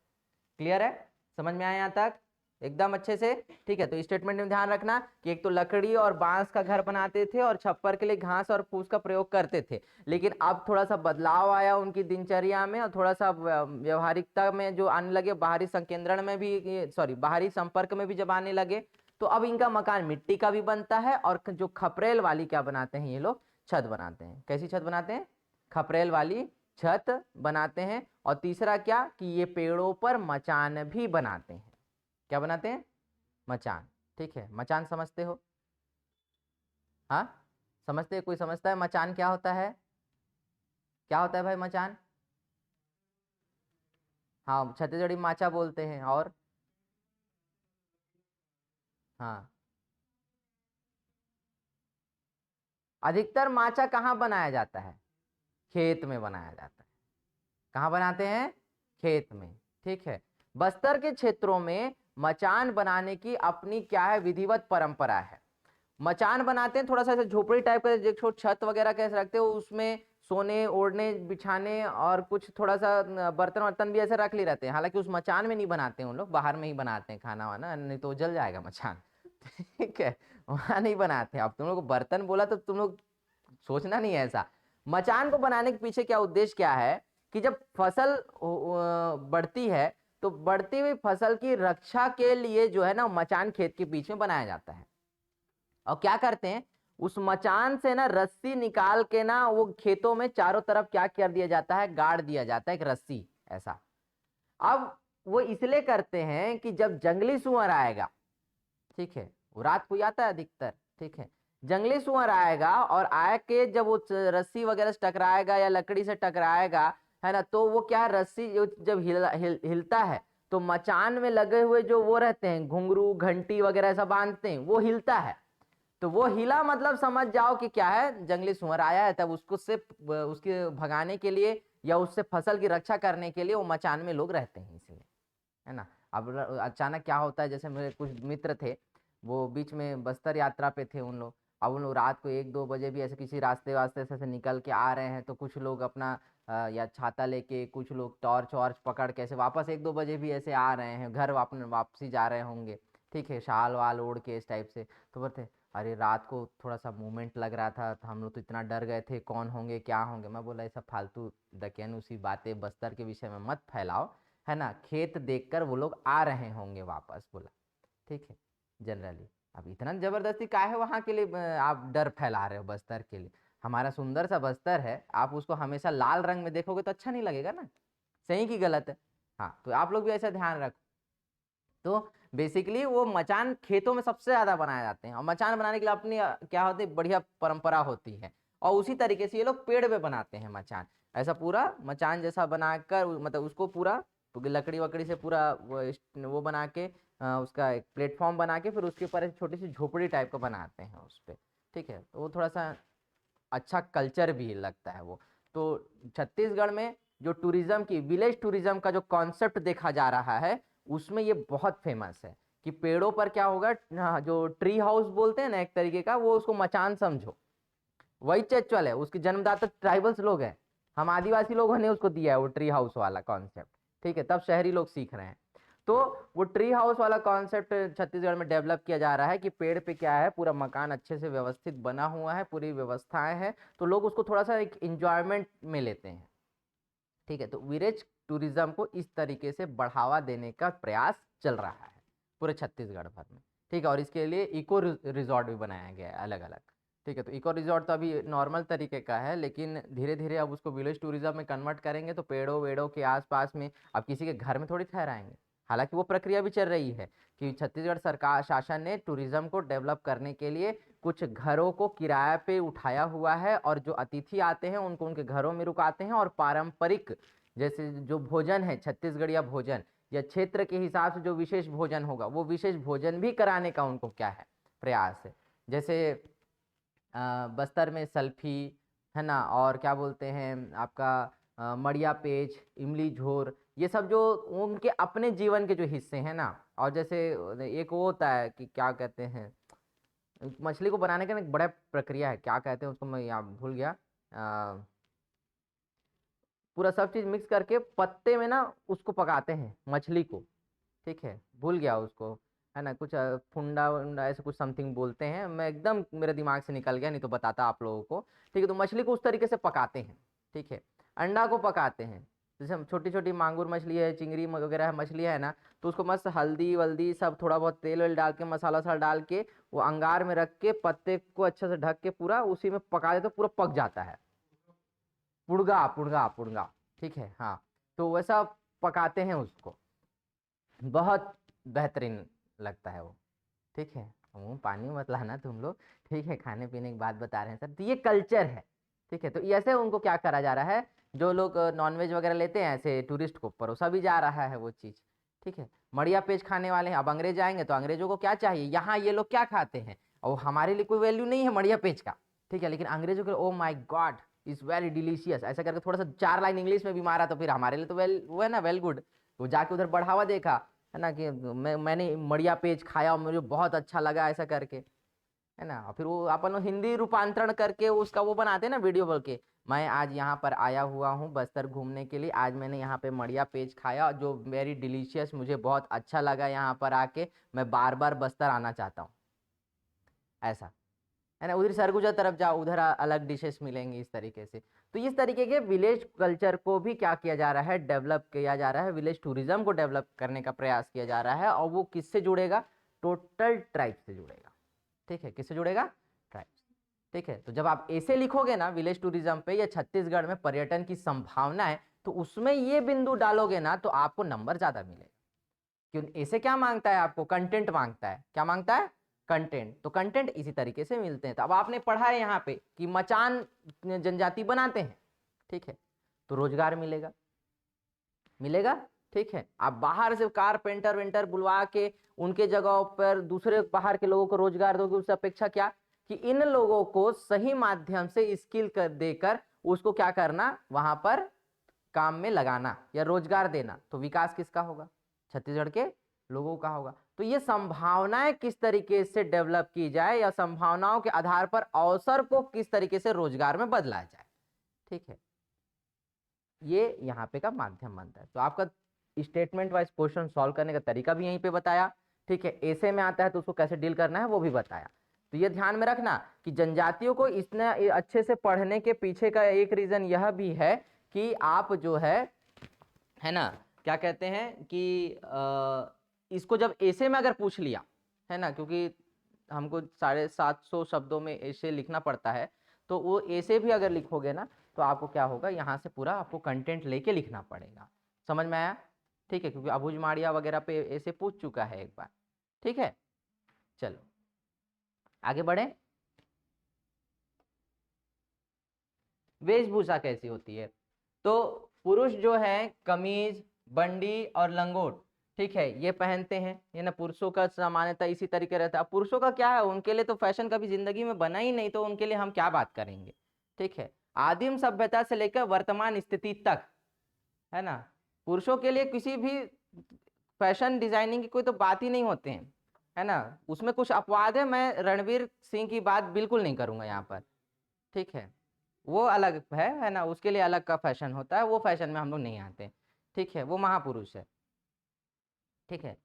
क्लियर है, समझ में आया यहाँ तक एकदम अच्छे से, ठीक है। तो स्टेटमेंट में ध्यान रखना कि एक तो लकड़ी और बांस का घर बनाते थे और छप्पर के लिए घास और फूस का प्रयोग करते थे, लेकिन अब थोड़ा सा बदलाव आया उनकी दिनचर्या में और थोड़ा सा व्यवहारिकता में जो आने लगे, बाहरी संकेंद्रण में भी, सॉरी बाहरी संपर्क में भी जब आने लगे, तो अब इनका मकान मिट्टी का भी बनता है और जो खपरेल वाली क्या बनाते हैं ये लोग, छत बनाते हैं। कैसी छत बनाते हैं, खपरेल वाली छत बनाते हैं। और तीसरा क्या कि ये पेड़ों पर मचान भी बनाते हैं। क्या बनाते हैं, मचान, ठीक है। मचान समझते हो, हाँ समझते हैं, कोई समझता है मचान क्या होता है, क्या होता है भाई मचान, हाँ छत्तीसगढ़ी माचा बोलते हैं। और हाँ, अधिकतर माचा कहाँ बनाया जाता है, खेत में बनाया जाता है। कहाँ बनाते हैं, खेत में, ठीक है। बस्तर के क्षेत्रों में मचान बनाने की अपनी क्या है, विधिवत परंपरा है। मचान बनाते हैं, थोड़ा सा झोपड़ी टाइप का, जो छत वगैरह कैसे रखते हो, उसमें सोने ओढ़ने बिछाने और कुछ थोड़ा सा बर्तन वर्तन भी ऐसे रख ले रहते हैं। हालांकि उस मचान में नहीं बनाते हैं उन लोग, बाहर में ही बनाते हैं खाना वाना, नहीं तो जल जाएगा मचान ठीक है, वहां नहीं बनाते। अब तुम लोग को बर्तन बोला तो तुम लोग सोचना नहीं है ऐसा। मचान को बनाने के पीछे क्या उद्देश्य क्या है कि जब फसल बढ़ती है तो बढ़ती हुई फसल की रक्षा के लिए जो है ना, मचान खेत के बीच में बनाया जाता है। और क्या करते हैं, उस मचान से ना रस्सी निकाल के ना वो खेतों में चारों तरफ क्या कर दिया जाता है, गाड़ दिया जाता है एक रस्सी ऐसा। अब वो इसलिए करते हैं कि जब जंगली सुअर आएगा, ठीक है, वो रात को आता है अधिकतर, ठीक है, जंगली सुअर आएगा और आके जब वो रस्सी वगैरह से टकराएगा या लकड़ी से टकराएगा, है ना, तो वो क्या रस्सी जब हिलता है तो मचान में लगे हुए जो वो रहते हैं घुंघरू घंटी वगैरह ऐसा बांधते हैं, वो हिलता है। तो वो हिला मतलब समझ जाओ कि क्या है, जंगली सुअर आया है। तब उसको से उसके भगाने के लिए या उससे फसल की रक्षा करने के लिए वो मचान में लोग रहते हैं, इसलिए, है ना। अब अचानक क्या होता है, जैसे मेरे कुछ मित्र थे, वो बीच में बस्तर यात्रा पे थे उन लोग। अब उन लोग रात को 1-2 बजे भी ऐसे किसी रास्ते वास्ते से निकल के आ रहे हैं, तो कुछ लोग अपना या छाता लेके, कुछ लोग टॉर्च वॉर्च पकड़ के ऐसे वापस 1-2 बजे भी ऐसे आ रहे हैं, घर वापसी जा रहे होंगे, ठीक है, शाल वाल ओढ़ के इस टाइप से। तो बोलते अरे रात को थोड़ा सा मूवमेंट लग रहा था तो हम लोग तो इतना डर गए थे, कौन होंगे क्या होंगे। मैं बोला ऐसा फालतू दकियानुसी बातें बस्तर के विषय में मत फैलाओ, है ना, खेत देखकर वो लोग आ रहे होंगे वापस, बोला, ठीक है, जनरली। अब इतना जबरदस्ती का है वहां के लिए आप डर फैला रहे हो बस्तर के लिए, हमारा सुंदर सा बस्तर है, आप उसको हमेशा लाल रंग में देखोगे तो अच्छा नहीं लगेगा ना, सही की गलत है। हाँ, तो आप लोग भी ऐसा ध्यान रखो। तो बेसिकली वो मचान खेतों में सबसे ज्यादा बनाए जाते हैं, और मचान बनाने के लिए अपनी क्या होती है, बढ़िया परंपरा होती है। और उसी तरीके से ये लोग पेड़ पे बनाते हैं मचान, ऐसा पूरा मचान जैसा बनाकर, मतलब उसको पूरा लकड़ी वकड़ी से पूरा वो बना के उसका एक प्लेटफॉर्म बना के फिर उसके ऊपर एक छोटी सी झोपड़ी टाइप का बनाते हैं उस पर, ठीक है। तो वो थोड़ा सा अच्छा कल्चर भी लगता है वो। तो छत्तीसगढ़ में जो टूरिज्म की, विलेज टूरिज्म का जो कॉन्सेप्ट देखा जा रहा है, उसमें ये बहुत फेमस है कि पेड़ों पर क्या होगा, जो ट्री हाउस बोलते हैं ना एक तरीके का, वो उसको मचान समझो, वही चेचुअल है, उसके जन्मदाता ट्राइबल्स लोग हैं, हम आदिवासी लोगों ने उसको दिया है वो ट्री हाउस वाला कॉन्सेप्ट, ठीक है, तब शहरी लोग सीख रहे हैं। तो वो ट्री हाउस वाला कॉन्सेप्ट छत्तीसगढ़ में डेवलप किया जा रहा है कि पेड़ पे क्या है, पूरा मकान अच्छे से व्यवस्थित बना हुआ है, पूरी व्यवस्थाएं हैं, तो लोग उसको थोड़ा सा एक इंजॉयमेंट में लेते हैं, ठीक है। तो विलेज टूरिज्म को इस तरीके से बढ़ावा देने का प्रयास चल रहा है पूरे छत्तीसगढ़ भर में, ठीक है। और इसके लिए इको रिजॉर्ट भी बनाया गया है अलग अलग, ठीक है। तो इको रिजॉर्ट तो अभी नॉर्मल तरीके का है, लेकिन धीरे धीरे अब उसको विलेज टूरिज्म में कन्वर्ट करेंगे, तो पेड़ों वेड़ों के आसपास में अब किसी के घर में थोड़ी ठहराएंगे। हालांकि वो प्रक्रिया भी चल रही है कि छत्तीसगढ़ सरकार शासन ने टूरिज्म को डेवलप करने के लिए कुछ घरों को किराए पे उठाया हुआ है, और जो अतिथि आते हैं उनको उनके घरों में रुकाते हैं, और पारंपरिक जैसे जो भोजन है छत्तीसगढ़िया भोजन या क्षेत्र के हिसाब से जो विशेष भोजन होगा वो विशेष भोजन भी कराने का उनको क्या है प्रयास है। जैसे बस्तर में सल्फी है ना, और क्या बोलते हैं आपका मड़िया पेच, इमली झोर, ये सब जो उनके अपने जीवन के जो हिस्से हैं ना। और जैसे एक वो होता है कि क्या कहते हैं, मछली को बनाने का ना एक बड़ा प्रक्रिया है, क्या कहते हैं उसको, मैं यहाँ भूल गया, पूरा सब चीज़ मिक्स करके पत्ते में ना उसको पकाते हैं मछली को, ठीक है, भूल गया उसको, है ना, कुछ फुंडा वुंडा ऐसे कुछ समथिंग बोलते हैं, मैं एकदम मेरे दिमाग से निकल गया, नहीं तो बताता आप लोगों को, ठीक है। तो मछली को उस तरीके से पकाते हैं, ठीक है। अंडा को पकाते हैं, जैसे हम छोटी छोटी मांगुर मछली है, चिंगरी वगैरह मछली है ना, तो उसको मस्त हल्दी वल्दी सब थोड़ा बहुत तेल वेल डाल के मसाला वसाला डाल के वो अंगार में रख के पत्ते को अच्छे से ढक के पूरा उसी में पका देते, तो पूरा पक जाता है। पुड़गा पुड़गा पुड़गा, ठीक है, हाँ। तो वैसा पकाते हैं उसको, बहुत बेहतरीन लगता है वो, ठीक है। मुंह पानी मत लाना तुम लोग, ठीक है, खाने पीने की बात बता रहे हैं सर, तो ये कल्चर है, ठीक है। तो ऐसे उनको क्या करा जा रहा है, जो लोग नॉनवेज वगैरह लेते हैं ऐसे टूरिस्ट को परोसा भी जा रहा है वो चीज़, ठीक है। मड़िया पेज खाने वाले हैं, अब अंग्रेज आएंगे तो अंग्रेजों को क्या चाहिए, यहाँ ये लोग क्या खाते हैं, और हमारे लिए कोई वैल्यू नहीं है मड़िया पेज का, ठीक है, लेकिन अंग्रेजों के ओ माई गॉड इज वेरी डिलीशियस, ऐसा करके थोड़ा सा 4 लाइन इंग्लिश में भी मारा, तो फिर हमारे लिए तो वेल वो है ना, वेल गुड। तो जाके उधर बढ़ावा देखा, है ना, कि मैंने मड़िया पेज खाया और मुझे बहुत अच्छा लगा ऐसा करके, है ना। और फिर वो अपन लोग हिंदी रूपांतरण करके उसका वो बनाते हैं ना वीडियो बोल के, मैं आज यहाँ पर आया हुआ हूँ बस्तर घूमने के लिए, आज मैंने यहाँ पे मड़िया पेज खाया जो वेरी डिलीशियस, मुझे बहुत अच्छा लगा यहाँ पर आके, मैं बार बार बस्तर आना चाहता हूँ, ऐसा, है ना। उधर सरगुजा तरफ जाओ, उधर अलग डिशेस मिलेंगी इस तरीके से। तो इस तरीके के विलेज कल्चर को भी क्या किया जा रहा है, डेवलप किया जा रहा है, विलेज टूरिज्म को डेवलप करने का प्रयास किया जा रहा है, और वो किससे जुड़ेगा, टोटल ट्राइब से जुड़ेगा, ठीक है, किससे जुड़ेगा, ट्राइब्स, ठीक है। तो जब आप ऐसे लिखोगे ना विलेज टूरिज्म पे या छत्तीसगढ़ में पर्यटन की संभावना है, तो उसमें ये बिंदु डालोगे ना तो आपको नंबर ज्यादा मिलेगा। क्यों, ऐसे क्या मांगता है आपको, कंटेंट मांगता है, क्या मांगता है, कंटेंट, तो कंटेंट इसी तरीके से मिलते हैं। तो अब आपने पढ़ा है यहाँ पे कि मचान जनजाति बनाते हैं, ठीक है, तो रोजगार मिलेगा, मिलेगा, ठीक है। आप बाहर से कारपेंटर वेंटर बुलवा के उनके जगहों पर दूसरे बाहर के लोगों को रोजगार दोगे, उससे अपेक्षा क्या कि इन लोगों को सही माध्यम से स्किल कर देकर उसको क्या करना, वहां पर काम में लगाना या रोजगार देना, तो विकास किसका होगा, छत्तीसगढ़ के लोगों का होगा। तो ये संभावनाएं किस तरीके से डेवलप की जाए या संभावनाओं के आधार पर अवसर को किस तरीके से रोजगार में बदला जाए, ठीक है, ये यहाँ पे का माध्यम बनता है। तो आपका स्टेटमेंट वाइज क्वेश्चन सॉल्व करने का तरीका भी यहीं पे बताया, ठीक है। ऐसे में आता है तो उसको कैसे डील करना है वो भी बताया। तो ये ध्यान में रखना कि जनजातियों को इतना अच्छे से पढ़ने के पीछे का एक रीजन यह भी है कि आप जो है ना, क्या कहते हैं कि इसको जब ऐसे में अगर पूछ लिया, है ना, क्योंकि हमको 750 शब्दों में ऐसे लिखना पड़ता है, तो वो ऐसे भी अगर लिखोगे ना तो आपको क्या होगा, यहाँ से पूरा आपको कंटेंट लेके लिखना पड़ेगा, समझ में आया, ठीक है, क्योंकि अबूझमाड़िया वगैरह पे ऐसे पूछ चुका है एक बार, ठीक है। चलो आगे बढ़े, वेशभूषा कैसी होती है, तो पुरुष जो है कमीज बंडी और लंगोट, ठीक है, ये पहनते हैं, ये ना पुरुषों का सामान्यतः इसी तरीके रहता है। पुरुषों का क्या है, उनके लिए तो फैशन कभी जिंदगी में बना ही नहीं, तो उनके लिए हम क्या बात करेंगे, ठीक है। आदिम सभ्यता से लेकर वर्तमान स्थिति तक, है ना, पुरुषों के लिए किसी भी फैशन डिजाइनिंग की कोई तो बात ही नहीं होते हैं, है ना। उसमें कुछ अपवाद है, मैं रणवीर सिंह की बात बिल्कुल नहीं करूंगा यहाँ पर, ठीक है, वो अलग है ना, उसके लिए अलग का फैशन होता है, वो फैशन में हम लोग नहीं आते। ठीक है, वो महापुरुष है। ठीक है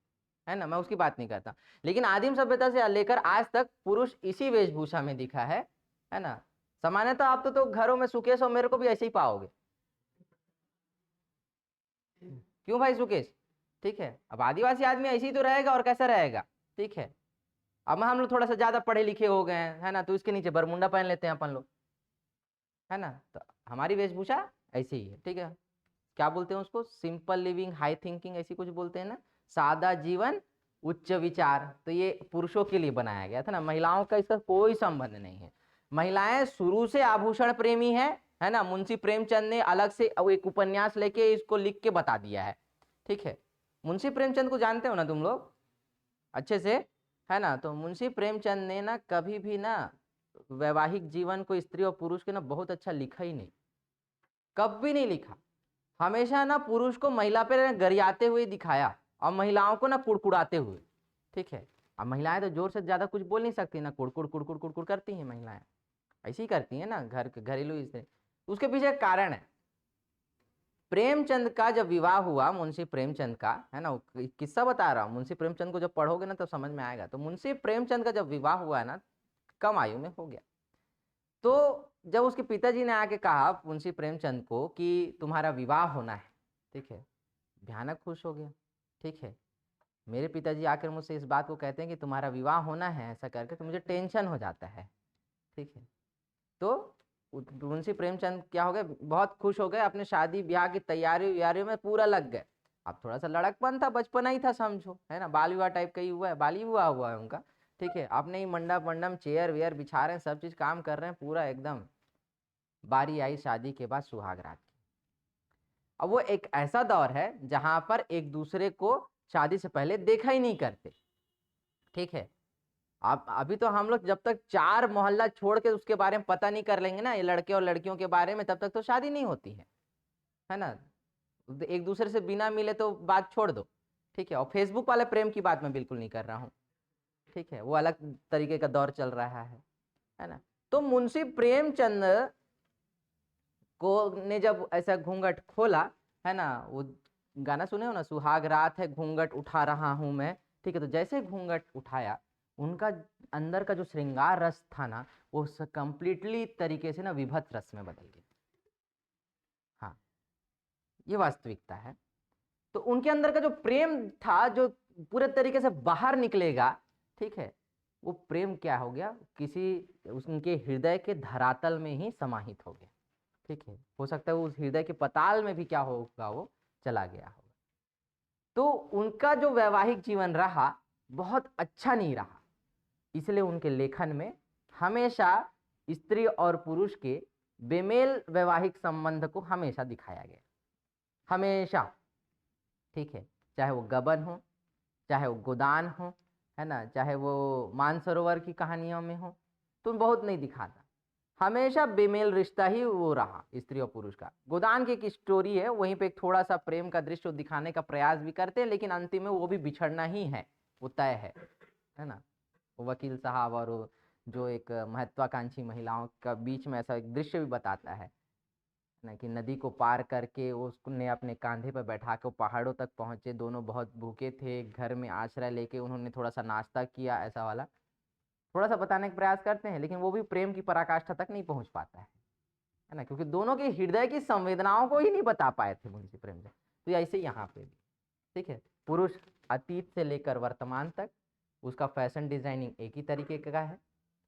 ना, मैं उसकी बात नहीं करता। लेकिन आदिम सभ्यता से लेकर आज तक पुरुष इसी वेशभूषा में दिखा है ना। सामान्यतः आप तो घरों में सुकेश और मेरे को भी ऐसे ही पाओगे। क्यों भाई सुकेश? ठीक है, अब आदिवासी आदमी ऐसे ही तो रहेगा, और कैसा रहेगा? ठीक है, अब हम लोग थोड़ा सा ज्यादा पढ़े लिखे हो गए हैं, है ना, तो इसके नीचे बरमुंडा पहन लेते हैं अपन लोग, है ना। तो हमारी वेशभूषा ऐसी ही है। ठीक है, क्या बोलते हैं उसको? सिंपल लिविंग हाई थिंकिंग, ऐसी कुछ बोलते हैं ना, सादा जीवन उच्च विचार। तो ये पुरुषों के लिए बनाया गया था ना, महिलाओं का इसका कोई संबंध नहीं है। महिलाएं शुरू से आभूषण प्रेमी है ना। मुंशी प्रेमचंद ने अलग से एक उपन्यास लेके इसको लिख के बता दिया है। ठीक है, मुंशी प्रेमचंद को जानते हो ना तुम लोग अच्छे से, है ना। तो मुंशी प्रेमचंद ने ना कभी भी ना वैवाहिक जीवन को स्त्री और पुरुष के ना बहुत अच्छा लिखा ही नहीं, कभी नहीं लिखा। हमेशा ना पुरुष को महिला पे गरियाते हुए दिखाया, और महिलाओं को ना कुड़कुड़ाते हुए। ठीक है, अब महिलाएं तो जोर से ज्यादा कुछ बोल नहीं सकती ना, कुड़कुड़ कुड़कुड़ कुड़कुड़ करती हैं महिलाएं, ऐसी करती हैं ना घरेलू स्त्री। उसके पीछे एक कारण है। प्रेमचंद का जब विवाह हुआ, मुंशी प्रेमचंद का, है ना, किस्सा बता रहा हूँ, मुंशी प्रेमचंद को जब पढ़ोगे ना तो समझ में आएगा। तो मुंशी प्रेमचंद का जब विवाह हुआ है ना, कम आयु में हो गया। तो जब उसके पिताजी ने आके कहा मुंशी प्रेमचंद को कि तुम्हारा विवाह होना है, ठीक है, भयानक खुश हो गया। ठीक है, मेरे पिताजी आकर मुझसे इस बात को कहते हैं कि तुम्हारा विवाह होना है ऐसा करके, तो मुझे टेंशन हो जाता है। ठीक है, तो मुंशी प्रेमचंद क्या हो गए, बहुत खुश हो गए, अपने शादी ब्याह की तैयारी व्यारियों में पूरा लग गए। अब थोड़ा सा लड़कपन था, बचपना ही था समझो, है ना, बाल विवाह टाइप का ही हुआ है, बाल ही हुआ है उनका। ठीक है, अपने ही मंडप मंडप चेयर वेयर बिछा रहे हैं, सब चीज काम कर रहे हैं पूरा एकदम। बारी आई शादी के बाद सुहाग रात की। अब वो एक ऐसा दौर है जहां पर एक दूसरे को शादी से पहले देखा ही नहीं करते। ठीक है, आप अभी तो हम लोग जब तक चार मोहल्ला छोड़ के उसके बारे में पता नहीं कर लेंगे ना, ये लड़के और लड़कियों के बारे में, तब तक तो शादी नहीं होती है ना। एक दूसरे से बिना मिले तो बात छोड़ दो। ठीक है, और फेसबुक वाले प्रेम की बात मैं बिल्कुल नहीं कर रहा हूँ। ठीक है, वो अलग तरीके का दौर चल रहा है ना। तो मुंशी प्रेमचंद को ने जब ऐसा घूंघट खोला, है ना, वो गाना सुने हो ना, सुहाग रात है घूंघट उठा रहा हूं मैं। ठीक है, तो जैसे घूंघट उठाया, उनका अंदर का जो श्रृंगार रस था ना, वो कंप्लीटली तरीके से ना विभत्स रस में बदल गया। हाँ, ये वास्तविकता है। तो उनके अंदर का जो प्रेम था, जो पूरे तरीके से बाहर निकलेगा, ठीक है, वो प्रेम क्या हो गया, किसी उनके हृदय के धरातल में ही समाहित हो गया। ठीक है, हो सकता है उस हृदय के पताल में भी क्या होगा, वो चला गया होगा। तो उनका जो वैवाहिक जीवन रहा बहुत अच्छा नहीं रहा, इसलिए उनके लेखन में हमेशा स्त्री और पुरुष के बेमेल वैवाहिक संबंध को हमेशा दिखाया गया, हमेशा। ठीक है, चाहे वो गबन हो, चाहे वो गोदान हो, है ना, चाहे वो मानसरोवर की कहानियों में हो, तो बहुत नहीं दिखाता, हमेशा बेमेल रिश्ता ही वो रहा स्त्री और पुरुष का। गोदान की एक स्टोरी है, वहीं पे एक थोड़ा सा प्रेम का दृश्य दिखाने का प्रयास भी करते हैं, लेकिन अंतिम में वो भी बिछड़ना ही है, वो तय है ना। वो वकील साहब और जो एक महत्वाकांक्षी महिलाओं का बीच में ऐसा एक दृश्य भी बताता है ना, कि नदी को पार करके उसने अपने कांधे पर बैठा के पहाड़ों तक पहुंचे, दोनों बहुत भूखे थे, घर में आश्रय लेके उन्होंने थोड़ा सा नाश्ता किया, ऐसा वाला थोड़ा सा बताने का प्रयास करते हैं, लेकिन वो भी प्रेम की पराकाष्ठा तक नहीं पहुंच पाता है ना, क्योंकि दोनों के हृदय की संवेदनाओं को ही नहीं बता पाए थे मुंशी प्रेमचंद। तो ऐसे यहाँ पे भी, ठीक है, पुरुष अतीत से लेकर वर्तमान तक उसका फैशन डिजाइनिंग एक ही तरीके का है,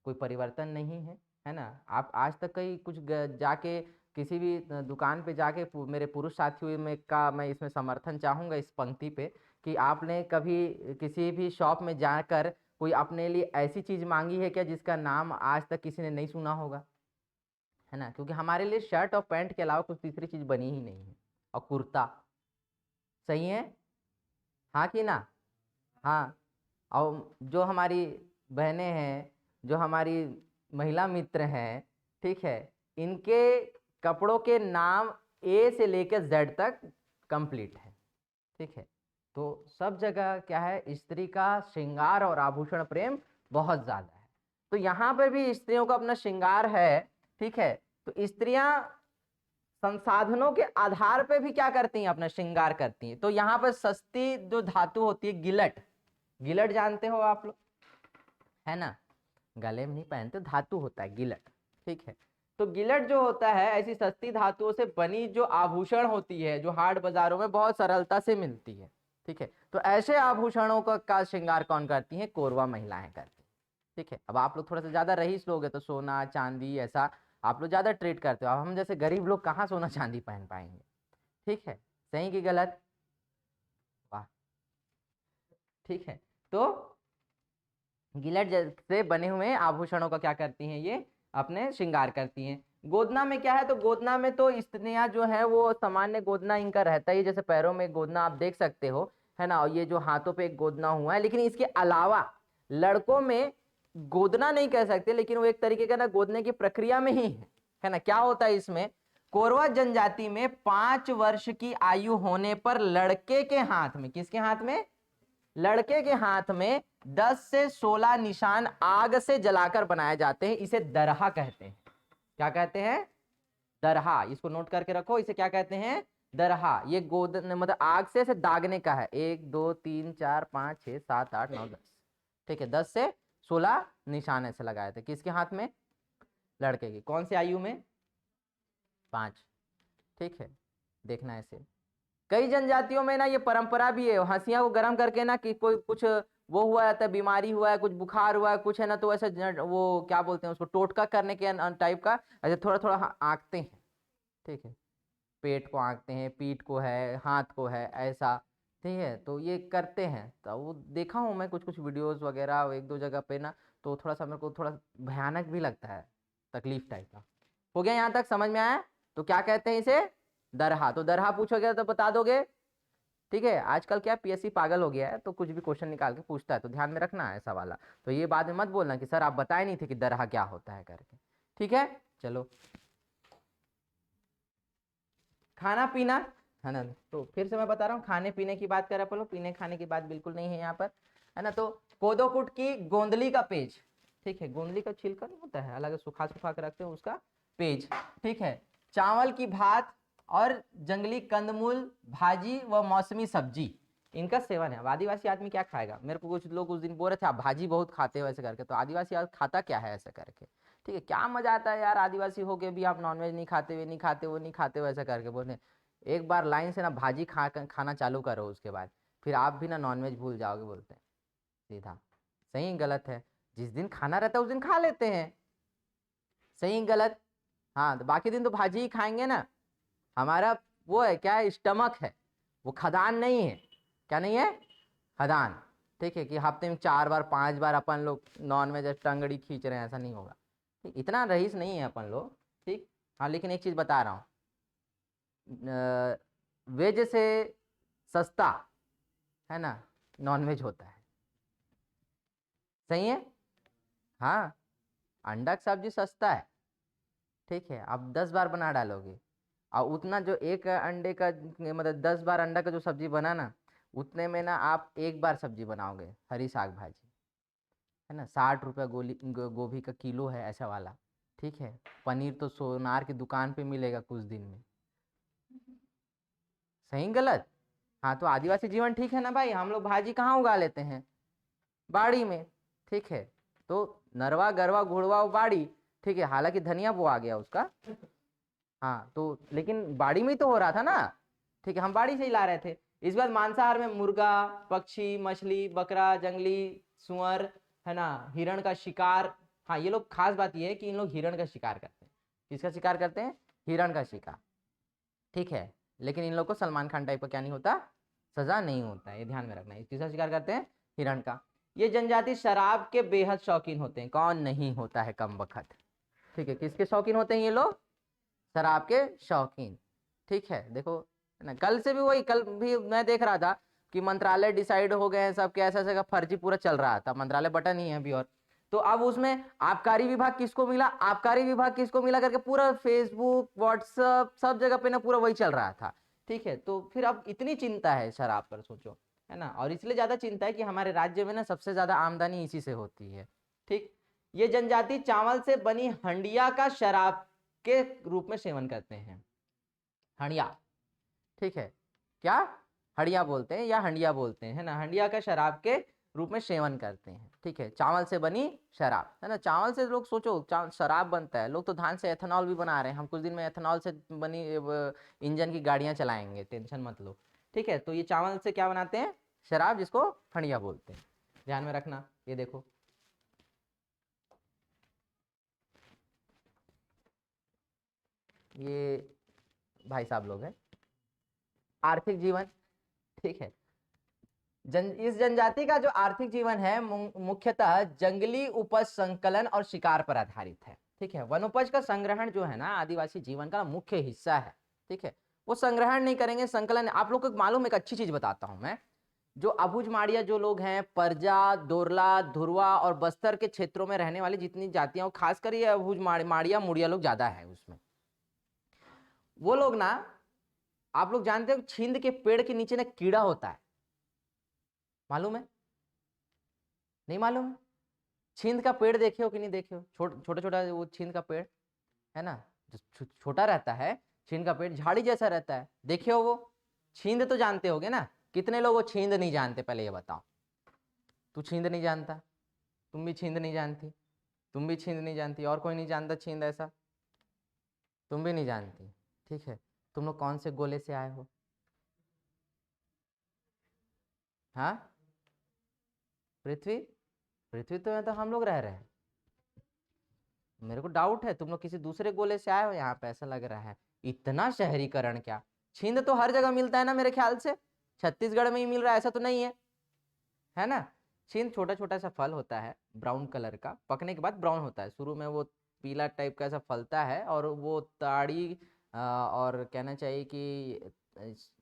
कोई परिवर्तन नहीं है ना। आप आज तक कहीं कुछ जाके किसी भी दुकान पे जाके मेरे पुरुष साथियों में का मैं इसमें समर्थन चाहूंगा इस पंक्ति पे, कि आपने कभी किसी भी शॉप में जाकर कोई अपने लिए ऐसी चीज मांगी है क्या जिसका नाम आज तक किसी ने नहीं सुना होगा, है ना, क्योंकि हमारे लिए शर्ट और पैंट के अलावा कुछ तीसरी चीज बनी ही नहीं है। और कुर्ता, सही है, हाँ कि ना? हाँ, और जो हमारी बहनें हैं, जो हमारी महिला मित्र हैं, ठीक है, इनके कपड़ों के नाम ए से लेकर जेड तक कंप्लीट है। ठीक है, तो सब जगह क्या है, स्त्री का श्रृंगार और आभूषण प्रेम बहुत ज्यादा है। तो यहाँ पर भी स्त्रियों का अपना श्रृंगार है, ठीक है। तो स्त्रियां संसाधनों के आधार पे भी क्या करती हैं, अपना श्रृंगार करती हैं। तो यहाँ पर सस्ती जो धातु होती है गिलट, गिलट जानते हो आप लोग, है ना, गले में नहीं पहनते, धातु होता है गिलट, ठीक है। तो गिलट जो होता है ऐसी सस्ती धातुओं से बनी जो आभूषण होती है, जो हाट बाजारों में बहुत सरलता से मिलती है, ठीक है। तो ऐसे आभूषणों का श्रृंगार कौन करती है, कोरवा महिलाएं करती है, ठीक है। अब आप लोग थोड़ा सा ज्यादा रईस लोग हैं तो सोना चांदी ऐसा आप लोग ज्यादा ट्रेड करते हो, अब हम जैसे गरीब लोग कहाँ सोना चांदी पहन पाएंगे, ठीक है। सही कि गलत, वाह, ठीक है। तो गिलट से बने हुए आभूषणों का क्या करती हैं, ये अपने श्रृंगार करती हैं। गोदना में क्या है, तो गोदना में तो स्त्रियां जो है वो सामान्य गोदना इनका रहता है, जैसे पैरों में गोदना आप देख सकते हो, है ना, और ये जो हाथों पे एक गोदना हुआ है। लेकिन इसके अलावा लड़कों में गोदना नहीं कह सकते, लेकिन वो एक तरीके का ना गोदने की प्रक्रिया में ही है ना। क्या होता है इसमें, कोरवा जनजाति में 5 वर्ष की आयु होने पर लड़के के हाथ में, किसके हाथ में, लड़के के हाथ में 10 से 16 निशान आग से जलाकर बनाए जाते हैं। इसे दरहा कहते हैं। क्या कहते हैं, दरहा, इसको नोट करके रखो, इसे क्या कहते हैं, दरहा। ये गोद मतलब आग से दागने का है, 1 2 3 4 5 6 7 8 9 10, ठीक है। 10 से 16 निशान ऐसे लगाए थे, किसके हाथ में, लड़के की, कौन सी आयु में, 5, ठीक है। देखना ऐसे कई जनजातियों में ना ये परंपरा भी है, हंसिया को गर्म करके ना कि कोई कुछ वो हुआ है, बीमारी हुआ है, कुछ बुखार हुआ है, कुछ है ना, तो ऐसे वो क्या बोलते हैं उसको, टोटका करने के टाइप का ऐसे थोड़ा थोड़ा आंकते हैं, ठीक है। पेट को आंकते हैं, पीठ को है, हाथ को है, ऐसा, ठीक है। तो ये करते हैं, तो वो देखा हूँ मैं कुछ कुछ वीडियोस वगैरह 1 2 जगह पे ना, तो थोड़ा सा मेरे को थोड़ा भयानक भी लगता है, तकलीफ टाइप का। हो गया यहाँ तक, समझ में आया। तो क्या कहते हैं इसे, दरहा। तो दरहा पूछोगे तो बता दोगे, ठीक है। आजकल क्या पीएससी पागल हो गया है, तो कुछ भी क्वेश्चन निकाल के पूछता है, तो ध्यान में रखना है ऐसा वाला। तो ये बाद में मत बोलना कि सर आप बताए नहीं थे कि दरहा क्या होता है करके, ठीक है। चलो, खाना पीना, है ना, तो फिर से मैं बता रहा हूँ, खाने पीने की बात कर रहे हैं, पीने खाने की बात बिल्कुल नहीं है यहाँ पर, है ना। तो कोदोकुट की गोंदली का पेज, ठीक है, गोंदली का छिलका नहीं होता है, अलग सुखा सुखा के रखते हैं उसका पेज, ठीक है। चावल की भात और जंगली कंदमूल भाजी व मौसमी सब्जी, इनका सेवन है। अब आदिवासी आदमी क्या खाएगा, मेरे को कुछ लोग उस दिन बोल रहे थे आप भाजी बहुत खाते हो ऐसे करके, तो आदिवासी खाता क्या है ऐसे करके, ठीक है। क्या मजा आता है यार, आदिवासी होके भी आप नॉनवेज नहीं खाते, वे नहीं खाते, वो नहीं खाते हो, ऐसा करके बोलते। एक बार लाइन से ना भाजी खाना चालू करो, उसके बाद फिर आप भी ना नॉनवेज भूल जाओगे, बोलते हैं सीधा। सही गलत है, जिस दिन खाना रहता है उस दिन खा लेते हैं, सही गलत, हाँ। तो बाकी दिन तो भाजी ही खाएंगे ना। हमारा वो है क्या, स्टमक है, वो खदान नहीं है। क्या नहीं है, खदान, ठीक है। कि हफ्ते में 4 बार 5 बार अपन लोग नॉन वेज टंगड़ी खींच रहे हैं, ऐसा नहीं होगा, ठीक। इतना रईस नहीं है अपन लोग, ठीक। हाँ, लेकिन एक चीज बता रहा हूँ, वेज से सस्ता, है ना, नॉन वेज होता है, सही है, हाँ। अंडा का सब्जी सस्ता है, ठीक है। आप 10 बार बना डालोगे, और उतना जो एक अंडे का मतलब 10 बार अंडा का जो सब्जी बना ना, उतने में ना आप 1 बार सब्जी बनाओगे, हरी साग भाजी, है ना। 60 रुपये गोभी का किलो है ऐसा वाला, ठीक है। पनीर तो सोनार की दुकान पे मिलेगा कुछ दिन में, सही गलत, हाँ। तो आदिवासी जीवन ठीक है ना भाई, हम लोग भाजी कहाँ उगा लेते हैं, बाड़ी में, ठीक है। तो नरवा गरवा घुड़वा बाड़ी, ठीक है। हालांकि धनिया वो आ गया उसका, हाँ। तो लेकिन बाड़ी में ही तो हो रहा था ना, ठीक है, हम बाड़ी से ही ला रहे थे। इस बार मांसाहार में मुर्गा, पक्षी, मछली, बकरा, जंगली सुअर, है ना, हिरण का शिकार। हाँ, ये लोग खास बात ये है कि इन लोग हिरण का शिकार करते हैं। किसका शिकार करते हैं, हिरण का शिकार, ठीक है। लेकिन इन लोग को सलमान खान टाइप का क्या नहीं होता, सजा नहीं होता है, ये ध्यान में रखना है। किसका शिकार करते हैं, हिरण का। ये जनजाति शराब के बेहद शौकीन होते हैं, कौन नहीं होता है कम बखत, ठीक है। किसके शौकीन होते हैं ये लोग, शराब के शौकीन, ठीक है। देखो ना, कल से भी वही, कल भी मैं देख रहा था कि मंत्रालय डिसाइड हो गए हैं सब, कैसा ऐसा फर्जी पूरा चल रहा था, मंत्रालय बटन ही है अभी। और तो अब उसमें आबकारी विभाग किसको मिला, आबकारी विभाग किसको मिला करके पूरा फेसबुक व्हाट्सएप सब जगह पे ना पूरा वही चल रहा था, ठीक है। तो फिर अब इतनी चिंता है शराब पर, सोचो, है ना। और इसलिए ज्यादा चिंता है कि हमारे राज्य में ना सबसे ज्यादा आमदनी इसी से होती है, ठीक। ये जनजाति चावल से बनी हंडिया का शराब के रूप में सेवन करते हैं। हंडिया, ठीक है, क्या हंडिया बोलते हैं या हंडिया बोलते हैं, है ना, हंडिया का शराब के रूप में सेवन करते हैं। ठीक है, चावल से बनी शराब, है ना, चावल से लोग सोचो शराब बनता है, लोग तो धान से एथेनॉल भी बना रहे हैं। हम कुछ दिन में एथेनॉल से बनी इंजन की गाड़ियां चलाएंगे, टेंशन मत लो। ठीक है, तो ये चावल से क्या बनाते हैं, शराब, जिसको हंडिया बोलते हैं। ध्यान में रखना। ये देखो, ये भाई साहब लोग हैं। आर्थिक जीवन, ठीक है, इस जनजाति का जो आर्थिक जीवन है मुख्यतः जंगली उपज संकलन और शिकार पर आधारित है। ठीक है, वनोपज का संग्रहण जो है ना आदिवासी जीवन का मुख्य हिस्सा है। ठीक है, वो संग्रहण नहीं करेंगे, संकलन। आप लोग को मालूम, एक अच्छी चीज बताता हूं मैं, जो अबुझमाड़िया जो लोग हैं, परजा, दोरला, धुरवा और बस्तर के क्षेत्रों में रहने वाली जितनी जातियां, खासकर ये अबुझमाड़िया मुड़िया लोग ज्यादा है उसमें। वो लोग ना, आप लोग जानते हो छींद के पेड़ के नीचे ना कीड़ा होता है, मालूम है? नहीं मालूम है? छींद का पेड़ देखे हो कि नहीं देखे हो? छोटा छोटा वो छींद का पेड़ है ना, जो छोटा रहता है, छींद का पेड़ झाड़ी जैसा रहता है, देखे हो वो? छींद तो जानते होगे ना? कितने लोग वो छींद नहीं जानते, पहले ये बताओ। तू छींद नहीं जानता, तुम भी छींद नहीं जानती, तुम भी छींद नहीं जानती, और कोई नहीं जानता छींद, ऐसा? तुम भी नहीं जानती। ठीक है, तुम लोग कौन से गोले से आए हो? हाँ, पृथ्वी, पृथ्वी तो में तो हम लोग रह रहे हैं। मेरे को डाउट है तुम लोग किसी दूसरे गोले से आए हो यहाँ पे, ऐसा लग रहा है। इतना शहरीकरण क्या? छींद तो हर जगह मिलता है ना मेरे ख्याल से, छत्तीसगढ़ में ही मिल रहा है, ऐसा तो नहीं है ना? छींद छोटा छोटा सा फल होता है, ब्राउन कलर का, पकने के बाद ब्राउन होता है, शुरू में वो पीला टाइप का ऐसा फलता है, और वो ताड़ी और कहना चाहिए कि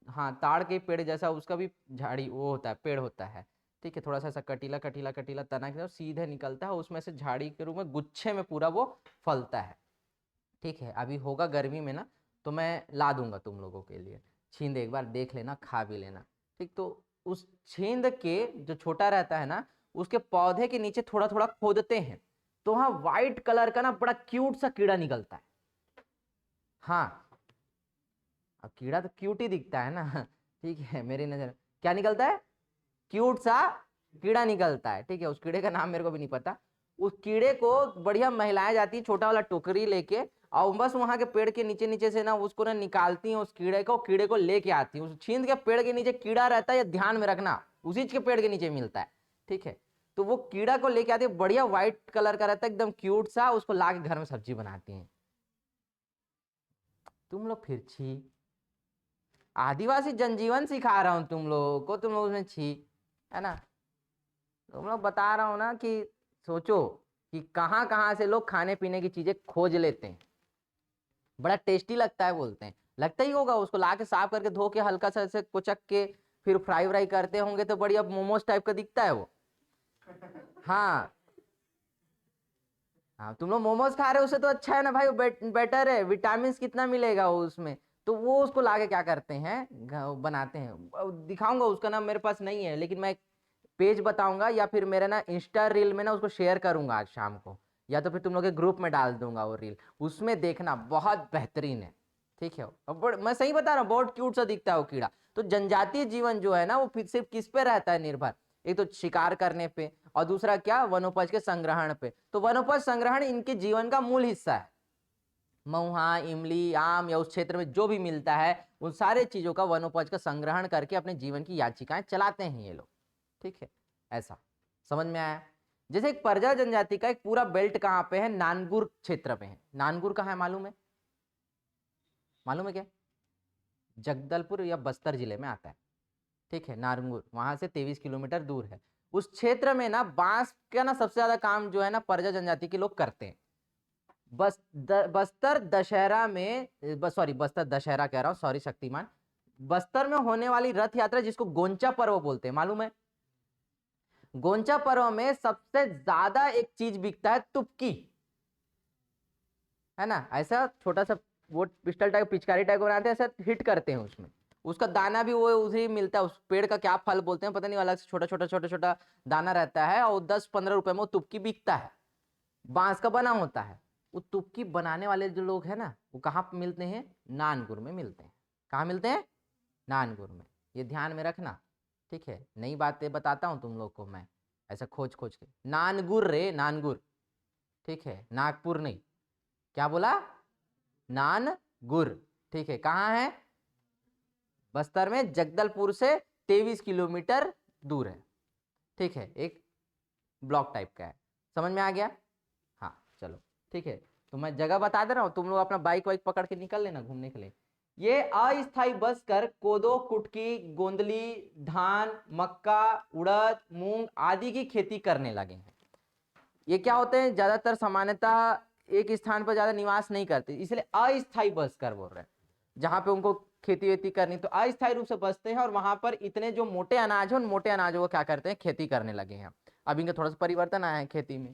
हाँ, ताड़ के पेड़ जैसा उसका भी झाड़ी वो होता है, पेड़ होता है। ठीक है, थोड़ा सा ऐसा कटीला कटीला कटीला तना के सीधे निकलता है, उसमें से झाड़ी के रूप में गुच्छे में पूरा वो फलता है। ठीक है, अभी होगा गर्मी में ना, तो मैं ला दूंगा तुम लोगों के लिए छींद, एक बार देख लेना, खा भी लेना। ठीक, तो उस छींद के जो छोटा रहता है ना, उसके पौधे के नीचे थोड़ा थोड़ा खोदते हैं, तो वहां व्हाइट कलर का ना बड़ा क्यूट सा कीड़ा निकलता है। हाँ, अब कीड़ा तो क्यूट ही दिखता है ना। ठीक है, मेरी नजर क्या निकलता है? क्यूट सा कीड़ा निकलता है। ठीक है, उस कीड़े का नाम मेरे को भी नहीं पता। उस कीड़े को बढ़िया महिलाएं जाती है छोटा वाला टोकरी लेके, और बस वहां के पेड़ के नीचे नीचे से ना उसको ना निकालती हैं, उस कीड़े को लेके आती हैं। उस छींद के पेड़ के नीचे कीड़ा रहता है, ये ध्यान में रखना, उसी के पेड़ के नीचे मिलता है। ठीक है, तो वो कीड़ा को लेके आती है, बढ़िया व्हाइट कलर का रहता है, एकदम क्यूट सा, उसको ला के घर में सब्जी बनाती हैं। तुम लोग फिर छी, आदिवासी जनजीवन सिखा रहा हूं तुम लोगों को, तुम लोग उसमें छी, है ना? तुम लोग बता रहा हूं ना कि सोचो कि कहां कहां से लोग खाने पीने की चीजें खोज लेते हैं, बड़ा टेस्टी लगता है बोलते हैं, लगता ही होगा, उसको ला के साफ करके धो के हल्का सा ऐसे कुचक के फिर फ्राई व्राई करते होंगे तो बढ़िया मोमोज टाइप का दिखता है वो। हाँ, हाँ, तुम लोग मोमोज खा रहे हो, उससे तो अच्छा है ना भाई, वो बेटर है, विटामिन कितना मिलेगा वो उसमें। तो वो उसको लाके क्या करते हैं, बनाते हैं, दिखाऊंगा, उसका नाम मेरे पास नहीं है, लेकिन मैं पेज बताऊंगा, या फिर मेरे ना इंस्टा रील में ना उसको शेयर करूंगा आज शाम को, या तो फिर तुम लोग के ग्रुप में डाल दूंगा वो रील, उसमें देखना, बहुत बेहतरीन है। ठीक है, और मैं सही बता रहा हूँ, बहुत क्यूट सा दिखता है वो कीड़ा। तो जनजातीय जीवन जो है ना, वो फिर सिर्फ किस पे रहता है निर्भर? एक तो शिकार करने पे, और दूसरा क्या, वनोपज के संग्रहण पे। तो वनोपज संग्रहण इनके जीवन का मूल हिस्सा है। महुआ, इमली, आम, या उस क्षेत्र में जो भी मिलता है, उन सारे चीजों का वनोपज का संग्रहण करके अपने जीवन की याचिकाएं चलाते हैं ये लोग। ठीक है, ऐसा समझ में आया? जैसे एक परजा जनजाति का एक पूरा बेल्ट कहां पे है, नानगुर क्षेत्र में है। नानगुर कहां है मालूम है? मालूम है क्या? जगदलपुर या बस्तर जिले में आता है। ठीक है, नारंगुर वहां से 23 किलोमीटर दूर है। उस क्षेत्र में ना बांस का ना सबसे ज्यादा काम जो है ना परजा जनजाति के लोग करते हैं। बस्तर दशहरा में, सॉरी बस्तर दशहरा कह रहा हूं, सॉरी शक्तिमान, बस्तर में होने वाली रथ यात्रा जिसको गोंचा पर्व बोलते हैं, मालूम है? गोंचा पर्व में सबसे ज्यादा एक चीज बिकता है, तुपकी, है ना, ऐसा छोटा सा वो पिस्टल टाइप पिचकारी टाइप बनाते हैं, ऐसा हिट करते हैं उसमें, उसका दाना भी वो उसी मिलता है, उस पेड़ का क्या फल बोलते हैं पता नहीं, अलग से छोटा छोटा छोटा छोटा दाना रहता है, और 10-15 रुपए में वो तुपकी बिकता है। बांस का बना होता है। वो तुर्की बनाने वाले जो लोग हैं ना, वो कहाँ पे मिलते हैं? नानगुर में मिलते हैं। कहाँ मिलते हैं? नानगुर में। ये ध्यान में रखना, ठीक है। नई बातें बताता हूँ तुम लोग को मैं, ऐसा खोज खोज के। नानगुर रे, नानगुर, ठीक है, नागपुर नहीं। क्या बोला? नानगुर, ठीक है। कहाँ है? बस्तर में, जगदलपुर से 23 किलोमीटर दूर है, ठीक है। एक ब्लॉक टाइप का है। समझ में आ गया? हाँ चलो, ठीक है। तो मैं जगह बता दे रहा हूँ, तुम लोग अपना बाइक वाइक पकड़ के निकल लेना घूमने के लिए। ये अस्थायी बसकर कोदो, कुटकी, गोंदली, धान, मक्का, उड़द, मूंग आदि की खेती करने लगे हैं। ये क्या होते हैं? ज्यादातर सामान्यतः एक स्थान पर ज्यादा निवास नहीं करते, इसलिए अस्थायी बसकर बोल रहे हैं। जहां पे उनको खेती वेती करनी, तो अस्थायी रूप से बसते हैं, और वहां पर इतने जो मोटे अनाज है, उन मोटे अनाजों को क्या करते हैं? खेती करने लगे हैं। अब इनका थोड़ा सा परिवर्तन आया है खेती में।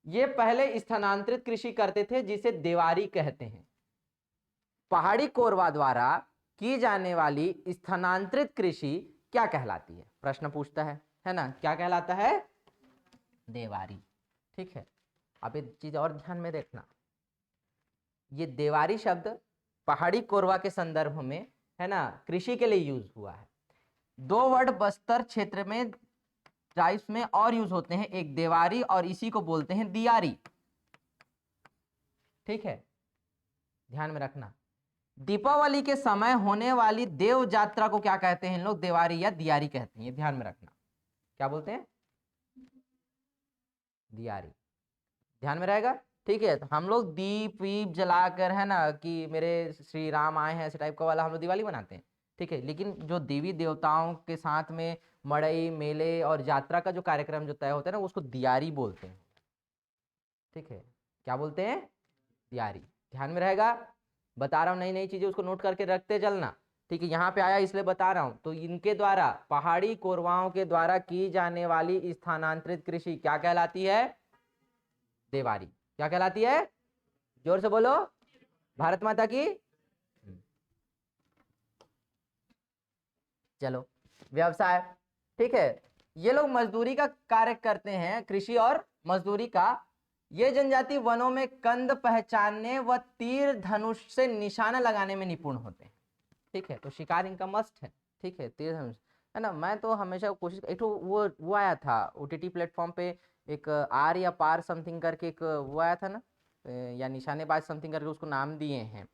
ये पहले स्थानांतरित कृषि करते थे, जिसे देवारी कहते हैं। पहाड़ी कोरवा द्वारा की जाने वाली स्थानांतरित कृषि क्या कहलाती है? प्रश्न पूछता है ना? क्या कहलाता है? देवारी, ठीक है। अब एक चीज और ध्यान में देखना, ये देवारी शब्द पहाड़ी कोरवा के संदर्भ में, है ना, कृषि के लिए यूज हुआ है। दो वर्ड बस्तर क्षेत्र में ट्राइब्स में और यूज होते हैं, एक देवारी और इसी को बोलते हैं दियारी, ठीक है। ध्यान में रखना, दीपावली के समय होने वाली देव यात्रा को क्या कहते हैं लोग? देवारी या दियारी कहते हैं। ये ध्यान में रखना, क्या बोलते हैं? दियारी। ध्यान में रहेगा, ठीक है। तो हम लोग दीप वीप जलाकर, है ना, कि मेरे श्री राम आए हैं, ऐसे टाइप का वाला हम लोग दिवाली मनाते हैं, ठीक है। लेकिन जो देवी देवताओं के साथ में मड़ई मेले और यात्रा का जो कार्यक्रम जो तय होता है ना, उसको दियारी बोलते हैं, ठीक है। क्या बोलते हैं? दियारी। ध्यान में रहेगा, बता रहा हूँ नई नई चीजें, उसको नोट करके रखते चलना, ठीक है। यहाँ पे आया इसलिए बता रहा हूँ। तो इनके द्वारा, पहाड़ी कोरवाओं के द्वारा की जाने वाली स्थानांतरित कृषि क्या कहलाती है? देवारी। क्या कहलाती है? जोर से बोलो, भारत माता की। चलो, व्यवसाय, ठीक है। ये लोग मजदूरी का कार्य करते हैं, कृषि और मजदूरी का। ये जनजाति वनों में कंद पहचानने व तीर धनुष से निशाना लगाने में निपुण होते हैं, ठीक है। तो शिकार इनका मस्ट है, ठीक है। तीर धनुष, है ना। मैं तो हमेशा कोशिश, एक तो वो आया था ओटीटी प्लेटफॉर्म पे, एक आर या पार समथिंग करके एक वो आया था ना, या निशानेबाज समथिंग करके उसको नाम दिए हैं।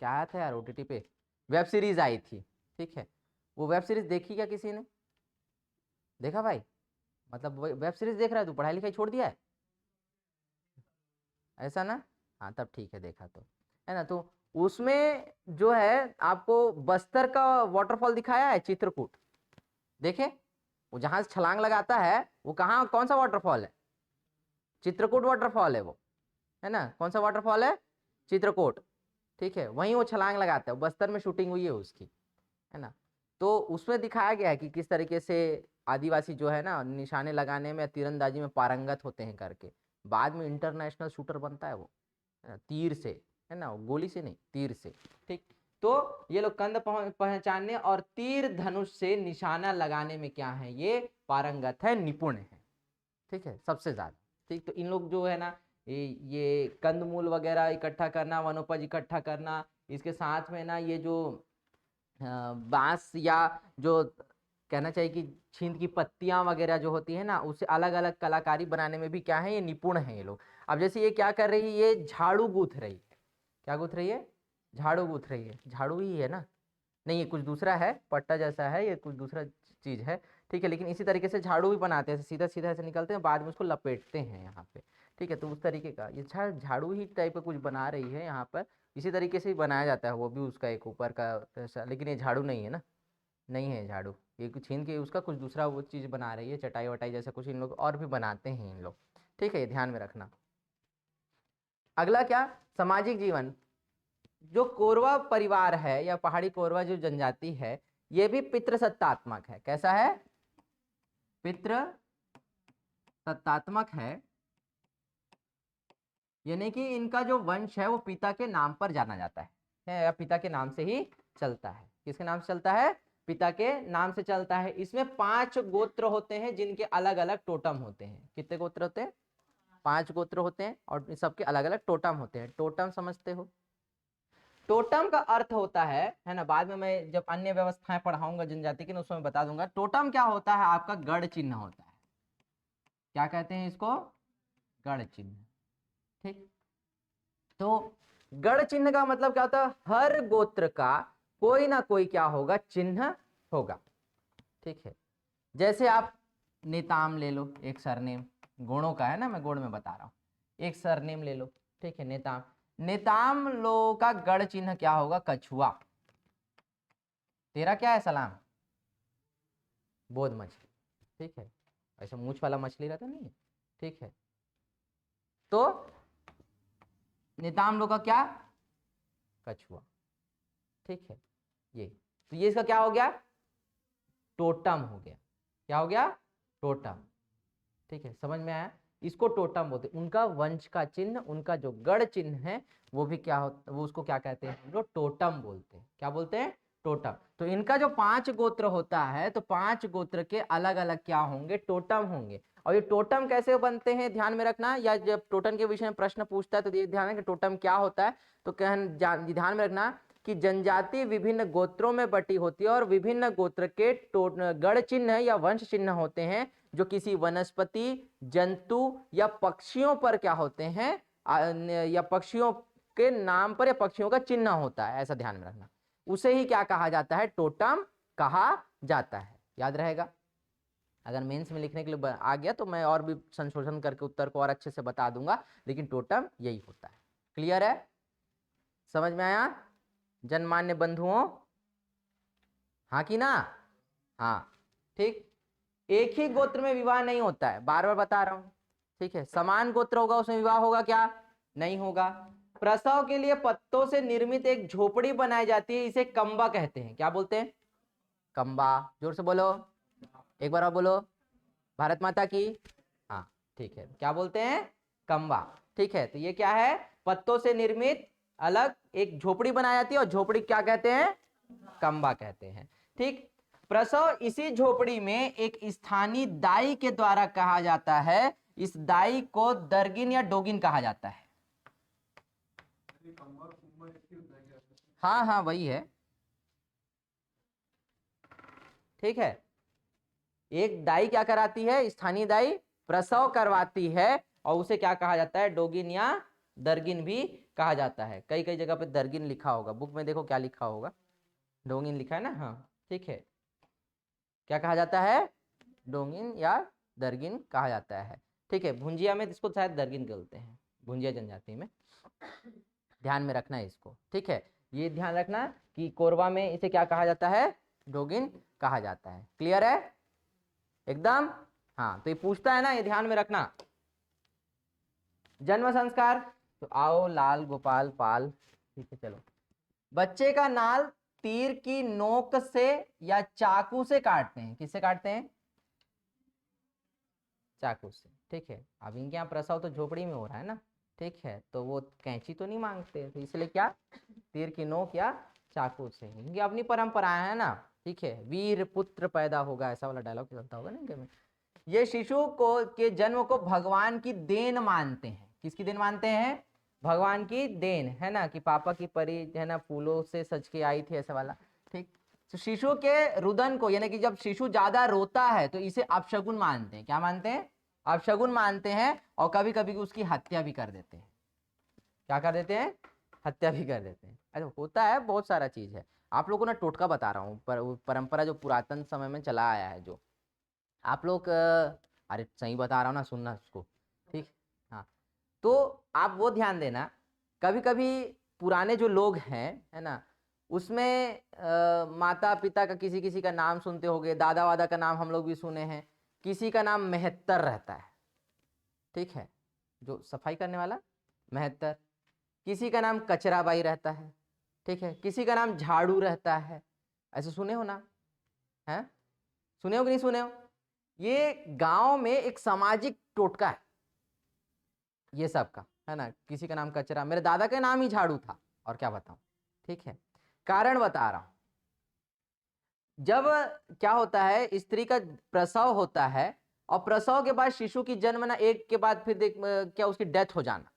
क्या आया था यार ओटीटी पे? वेब सीरीज आई थी, ठीक है। वो वेब सीरीज देखी क्या किसी ने? देखा भाई? मतलब वेब सीरीज देख रहा है तू, पढ़ाई लिखाई छोड़ दिया है, ऐसा ना? हाँ तब ठीक है, देखा तो, है ना। तो उसमें जो है आपको बस्तर का वाटरफॉल दिखाया है, चित्रकूट, देखे? वो जहां से छलांग लगाता है, वो कहाँ, कौन सा वाटरफॉल है? चित्रकूट वाटरफॉल है वो, है ना। कौन सा वाटरफॉल है? चित्रकूट, ठीक है। वहीं वो छलांग लगाता है, बस्तर में शूटिंग हुई है उसकी, है ना। तो उसमें दिखाया गया है कि किस तरीके से आदिवासी जो है ना, निशाने लगाने में, तीरंदाजी में पारंगत होते हैं करके। बाद में इंटरनेशनल शूटर बनता है वो, है ना, तीर से, है ना, गोली से नहीं, तीर से, ठीक। तो ये लोग कंद पहचानने और तीर धनुष से निशाना लगाने में क्या है? ये पारंगत है, निपुण है, ठीक है, सबसे ज्यादा, ठीक। तो इन लोग जो है ना, ये कंदमूल वगैरह इकट्ठा करना, वनोपज इकट्ठा करना, इसके साथ में ना ये जो बांस, या जो कहना चाहिए कि छींद की पत्तियां वगैरह जो होती है ना, उससे अलग अलग कलाकारी बनाने में भी क्या है? ये निपुण है ये लोग। अब जैसे ये क्या कर रही है? ये झाड़ू गूंथ रही है। क्या गूंथ रही है? झाड़ू गूंथ रही है। झाड़ू ही है ना? नहीं, ये कुछ दूसरा है, पट्टा जैसा है, ये कुछ दूसरा चीज है, ठीक है। लेकिन इसी तरीके से झाड़ू भी बनाते हैं, सीधा सीधा ऐसे निकलते हैं, बाद में उसको लपेटते हैं यहाँ पे, ठीक है। तो उस तरीके का ये झाड़ू ही टाइप का कुछ बना रही है यहाँ पर। इसी तरीके से ही बनाया जाता है वो भी, उसका एक ऊपर का ऐसा, लेकिन ये झाड़ू नहीं है ना, नहीं है झाड़ू। ये कुछ छीन के उसका कुछ दूसरा वो चीज़ बना रही है, चटाई वटाई जैसा कुछ इन लोग और भी बनाते हैं इन लोग, ठीक है। ये ध्यान में रखना। अगला क्या? सामाजिक जीवन। जो कोरवा परिवार है या पहाड़ी कोरवा जो जनजाति है, ये भी पितृसत्तात्मक है। कैसा है? पितृ सत्तात्मक है, यानी कि इनका जो वंश है वो पिता के नाम पर जाना जाता है, या पिता के नाम से ही चलता है। किसके नाम से चलता है? पिता के नाम से चलता है। इसमें 5 गोत्र होते हैं जिनके अलग अलग टोटम होते हैं। कितने गोत्र होते हैं? 5 गोत्र होते हैं और सबके अलग अलग टोटम होते हैं। टोटम समझते हो? टोटम का अर्थ होता है ना, बाद में मैं जब अन्य व्यवस्थाएं पढ़ाऊंगा जनजाति की, उसमें बता दूंगा। टोटम क्या होता है? आपका गढ़ चिन्ह होता है। क्या कहते हैं इसको? गढ़ चिन्ह। ठीक, तो गढ़ चिन्ह का मतलब क्या होता है? हर गोत्र का कोई ना कोई क्या होगा? चिन्ह होगा। ठीक है, जैसे आप नेताम ले लो, एक सरनेम, गुणों का है ना, मैं गुण में बता रहा हूँ। एक सरनेम ले लो, ठीक है, नेताम। नेताम लोगों का गढ़ चिन्ह क्या होगा? कछुआ। तेरा क्या है? सलाम। बोध मछली। ठीक है, ऐसा मूछ वाला मछली रहता नहीं है। ठीक है, तो नेताम लोग का क्या? कछुआ। ठीक है, ये तो ये इसका क्या हो गया? टोटम हो गया। क्या हो गया? टोटम। ठीक है, समझ में आया? इसको टोटम बोलते हैं। उनका वंश का चिन्ह, उनका जो गढ़ चिन्ह है वो भी क्या होता, वो उसको क्या कहते हैं हम लोग? टोटम बोलते हैं। क्या बोलते हैं? टोटम। तो इनका जो 5 गोत्र होता है, तो 5 गोत्र के अलग अलग क्या होंगे? टोटम होंगे। और ये टोटम कैसे बनते हैं ध्यान में रखना, या जब टोटम के विषय में प्रश्न पूछता है तो ये ध्यान है कि टोटम क्या होता है। तो ध्यान में रखना कि जनजाति विभिन्न गोत्रों में बटी होती है और विभिन्न गोत्र के गढ़ चिन्ह या वंश चिन्ह होते हैं जो किसी वनस्पति, जंतु या पक्षियों पर क्या होते हैं, या पक्षियों के नाम पर या पक्षियों का चिन्ह होता है। ऐसा ध्यान में रखना, उसे ही क्या कहा जाता है? टोटम कहा जाता है। याद रहेगा? अगर मेंस में लिखने के लिए आ गया तो मैं और भी संशोधन करके उत्तर को और अच्छे से बता दूंगा, लेकिन टोटम यही होता है। क्लियर है? समझ में आया जनमान्य बंधुओं? हाँ कि ना? हाँ, ठीक। एक ही गोत्र में विवाह नहीं होता है, बार बार बता रहा हूं। ठीक है, समान गोत्र होगा उसमें विवाह होगा क्या? नहीं होगा। प्रसव के लिए पत्तों से निर्मित एक झोपड़ी बनाई जाती है, इसे कंबा कहते हैं। क्या बोलते हैं? कंबा। जोर से बोलो, एक बार और बोलो, भारत माता की। हाँ, ठीक है, क्या बोलते हैं? कंबा। ठीक है, तो ये क्या है? पत्तों से निर्मित अलग एक झोपड़ी बनाई जाती है और झोपड़ी क्या कहते हैं? कंबा कहते हैं। ठीक, प्रसव इसी झोपड़ी में एक स्थानीय दाई के द्वारा कहा जाता है। इस दाई को दरगिन या डोगिन कहा जाता है। हाँ हाँ, वही है। ठीक है, एक दाई क्या कराती है? स्थानीय दाई प्रसव करवाती है और उसे क्या कहा जाता है? डोगिन या दरगिन भी कहा जाता है। कई कई जगह पे दरगिन लिखा होगा, बुक में देखो क्या लिखा होगा, डोगिन लिखा है ना। हाँ, ठीक है, क्या कहा जाता है? डोगिन या दरगिन कहा जाता है। ठीक है, भुंजिया में इसको शायद दरगिन बोलते हैं, भुंजिया जनजाति में। ध्यान में रखना है इसको। ठीक है, ये ध्यान रखना कि कोरबा में इसे क्या कहा जाता है? डोगिन कहा जाता है। क्लियर है एकदम? हाँ, तो ये पूछता है ना, ये ध्यान में रखना। जन्म संस्कार, तो आओ लाल गोपाल पाल। ठीक है, चलो। बच्चे का नाल तीर की नोक से या चाकू से काटते हैं। किससे काटते हैं? चाकू से। ठीक है, अब इनके यहाँ प्रसव तो झोपड़ी में हो रहा है ना। ठीक है, तो वो कैंची तो नहीं मांगते, तो इसलिए क्या? तीर की नोक या चाकू से। इनकी अपनी परंपराएं है ना। ठीक है, वीर पुत्र पैदा होगा, ऐसा वाला डायलॉग चलता होगा ना इनके में। ये शिशु को के जन्म को भगवान की देन मानते हैं। किसकी देन मानते हैं? भगवान की देन, है ना, कि पापा की परी है ना फूलों से सज के आई थी, ऐसा वाला। ठीक, तो शिशु के रुदन को, यानी कि जब शिशु ज्यादा रोता है तो इसे अपशगुन मानते हैं। क्या मानते हैं? अपशगुन मानते हैं, और कभी कभी उसकी हत्या भी कर देते हैं। क्या कर देते हैं? हत्या भी कर देते हैं। अरे होता है, बहुत सारा चीज है। आप लोगों को ना टोटका बता रहा हूँ, पर परंपरा जो पुरातन समय में चला आया है, जो आप लोग अरे सही बता रहा हूँ ना, सुनना उसको। ठीक, हाँ, तो आप वो ध्यान देना, कभी कभी पुराने जो लोग हैं, है ना, उसमें माता पिता का किसी किसी का नाम सुनते होंगे, दादा वादा का नाम हम लोग भी सुने हैं। किसी का नाम मेहत्तर रहता है। ठीक है, जो सफाई करने वाला मेहत्तर। किसी का नाम कचराबाई रहता है। ठीक है, किसी का नाम झाड़ू रहता है। ऐसे सुने हो ना? है, सुने हो कि नहीं सुने हो? ये गांव में एक सामाजिक टोटका है ये सब का, है ना। किसी का नाम कचरा, मेरे दादा का नाम ही झाड़ू था, और क्या बताऊं। ठीक है, कारण बता रहा हूं। जब क्या होता है, स्त्री का प्रसव होता है और प्रसव के बाद शिशु की जन्म ना, एक के बाद फिर देख क्या उसकी डेथ हो जाना,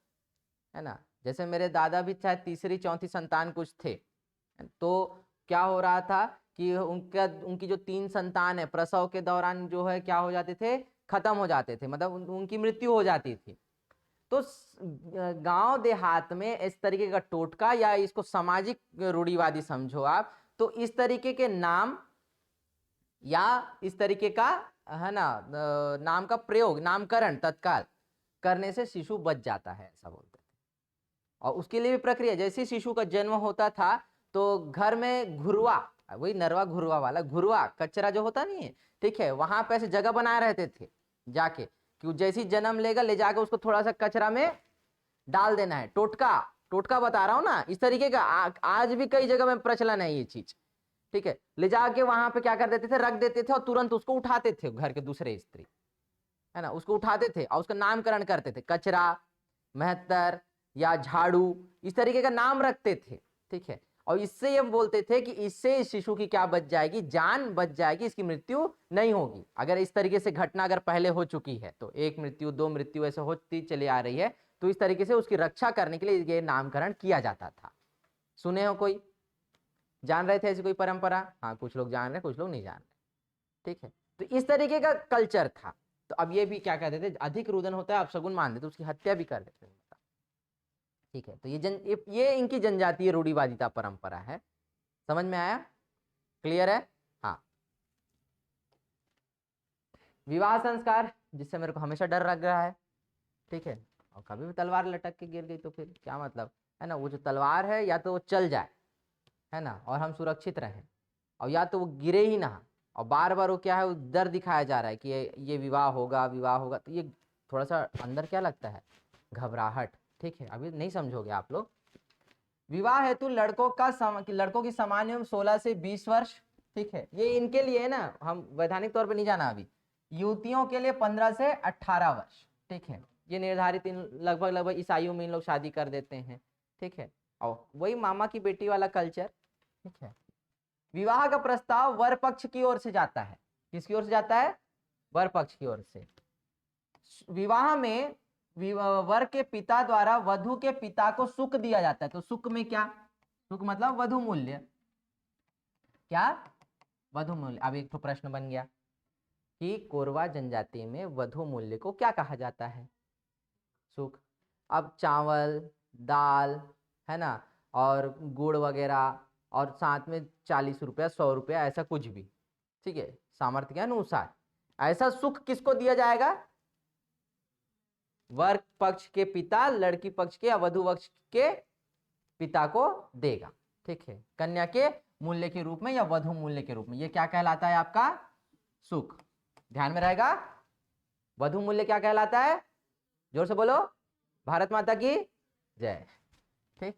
है ना। जैसे मेरे दादा भी शायद तीसरी चौथी संतान कुछ थे, तो क्या हो रहा था कि उनकी जो 3 संतान है प्रसव के दौरान जो है क्या हो जाते थे, खत्म हो जाते थे, मतलब उनकी मृत्यु हो जाती थी। तो गांव देहात में इस तरीके का टोटका या इसको सामाजिक रूढ़िवादी समझो आप, तो इस तरीके के नाम या इस तरीके का, है ना, नाम का प्रयोग, नामकरण तत्काल करने से शिशु बच जाता है, ऐसा बोलते थे। और उसके लिए भी प्रक्रिया, जैसे शिशु का जन्म होता था तो घर में घुरवा, वही नरवा घुरवा वाला घुरवा कचरा जो होता नहीं है, ठीक है, वहां पे ऐसे जगह बनाए रहते थे जाके, कि जैसी जन्म लेगा ले जाके उसको थोड़ा सा कचरा में डाल देना है। टोटका, टोटका बता रहा हूं ना, इस तरीके का आज भी कई जगह में प्रचलन है ये चीज, ठीक है। ले जाके वहां पे क्या कर देते थे, रख देते थे और तुरंत उसको उठाते थे घर के दूसरे स्त्री, है ना, उसको उठाते थे और उसका नामकरण करते थे, कचरा, महत्तर या झाड़ू, इस तरीके का नाम रखते थे, ठीक है। और इससे ये बोलते थे कि इससे शिशु की क्या बच जाएगी, जान बच जाएगी, इसकी मृत्यु नहीं होगी। अगर इस तरीके से घटना अगर पहले हो चुकी है तो 1 मृत्यु 2 मृत्यु ऐसे होती चली आ रही है, तो इस तरीके से उसकी रक्षा करने के लिए ये नामकरण किया जाता था। सुने हो कोई, जान रहे थे ऐसी कोई परंपरा? हाँ, कुछ लोग जान रहे, कुछ लोग नहीं जान रहे, ठीक है। तो इस तरीके का कल्चर था। तो अब ये भी क्या कहते थे, अधिक रुदन होता है आप शगुन मान देते, उसकी हत्या भी कर देते थे, ठीक है। तो ये इनकी जनजातीय रूढ़िवादिता परंपरा है। समझ में आया? क्लियर है? हाँ। विवाह संस्कार, जिससे मेरे को हमेशा डर लग रहा है, ठीक है। और कभी भी तलवार लटक के गिर गई तो फिर क्या मतलब, है ना। वो जो तलवार है या तो वो चल जाए, है ना, और हम सुरक्षित रहें, और या तो वो गिरे ही ना, और बार बार वो क्या है, वो डर दिखाया जा रहा है कि ये विवाह होगा, विवाह होगा, तो ये थोड़ा सा अंदर क्या लगता है, घबराहट, ठीक है। अभी नहीं समझोगे आप लोग। विवाह हेतु लड़कों की सामान्य उम्र 16 से 20 वर्ष, ठीक है। ये इनके लिए है ना, हम वैधानिक तौर पे नहीं जाना अभी। युवतियों के लिए 15 से 18 वर्ष, ठीक है। ये निर्धारित लगभग इस आयु में इन लोग शादी कर देते हैं, ठीक है। और वही मामा की बेटी वाला कल्चर, ठीक है। विवाह का प्रस्ताव वर पक्ष की ओर से जाता है। किसकी ओर से जाता है? वर पक्ष की ओर से। विवाह में वर के पिता द्वारा वधु के पिता को सुख दिया जाता है। तो सुख में क्या, सुख मतलब वधु मूल्य, क्या वधु मूल्य। अब एक तो प्रश्न बन गया कि कोरवा जनजाति में वधु मूल्य को क्या कहा जाता है? सुख। अब चावल, दाल, है ना, और गुड़ वगैरह, और साथ में 40 रुपया 100 रुपया, ऐसा कुछ भी, ठीक है, सामर्थ्य के अनुसार ऐसा सुख किसको दिया जाएगा? वर पक्ष के पिता लड़की पक्ष के या वधु पक्ष के पिता को देगा, ठीक है, कन्या के मूल्य के रूप में या वधु मूल्य के रूप में। ये क्या कहलाता है? आपका सुख। ध्यान में रहेगा। वधु मूल्य क्या कहलाता है? जोर से बोलो, भारत माता की जय, ठीक।